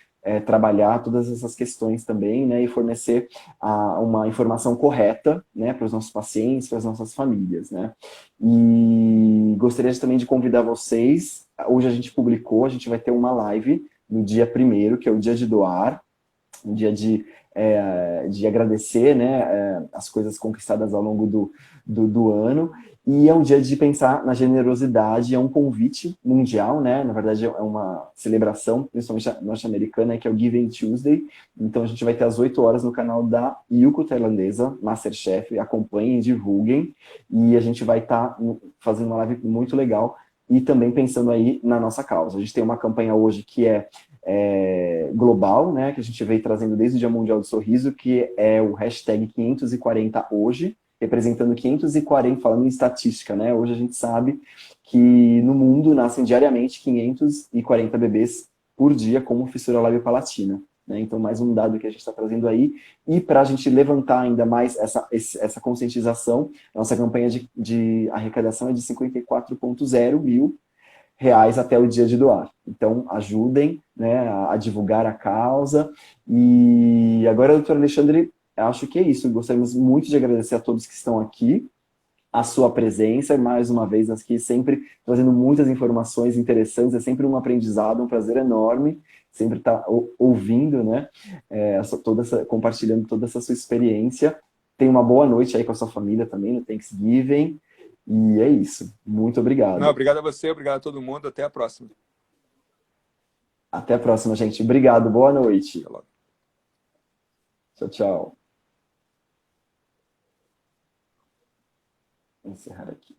trabalhar todas essas questões também, né, e fornecer uma informação correta, né, para os nossos pacientes, para as nossas famílias, né. E gostaria também de convidar vocês, hoje a gente publicou, a gente vai ter uma live no dia 1º, que é o dia de doar, um dia de agradecer, né, as coisas conquistadas ao longo do ano, e é um dia de pensar na generosidade, é um convite mundial, né, na verdade é uma celebração, principalmente norte-americana, que é o Giving Tuesday, então a gente vai ter às 8 horas no canal da Yuko Tailandesa, Masterchef, acompanhem, divulguem, e a gente vai estar fazendo uma live muito legal, e também pensando aí na nossa causa. A gente tem uma campanha hoje que é global, né, que a gente veio trazendo desde o Dia Mundial do Sorriso, que é o hashtag 540 hoje, representando 540, falando em estatística, né, hoje a gente sabe que no mundo nascem diariamente 540 bebês por dia com fissura labiopalatina, né, então mais um dado que a gente está trazendo aí, e para a gente levantar ainda mais essa conscientização, nossa campanha de arrecadação é de 54,0 mil reais até o dia de doar. Então, ajudem, né, a divulgar a causa. E agora, doutor Alexandre, acho que é isso. Gostaríamos muito de agradecer a todos que estão aqui, a sua presença, mais uma vez aqui, sempre trazendo muitas informações interessantes, é sempre um aprendizado, um prazer enorme, sempre estar ouvindo, né, compartilhando toda essa sua experiência. Tenha uma boa noite aí com a sua família também, no Thanksgiving. E é isso. Muito Não, obrigado. obrigado a você, obrigado a todo mundo. Até a próxima. Até a próxima, gente. Obrigado. Boa noite. Até logo. Tchau, tchau. Vou encerrar aqui.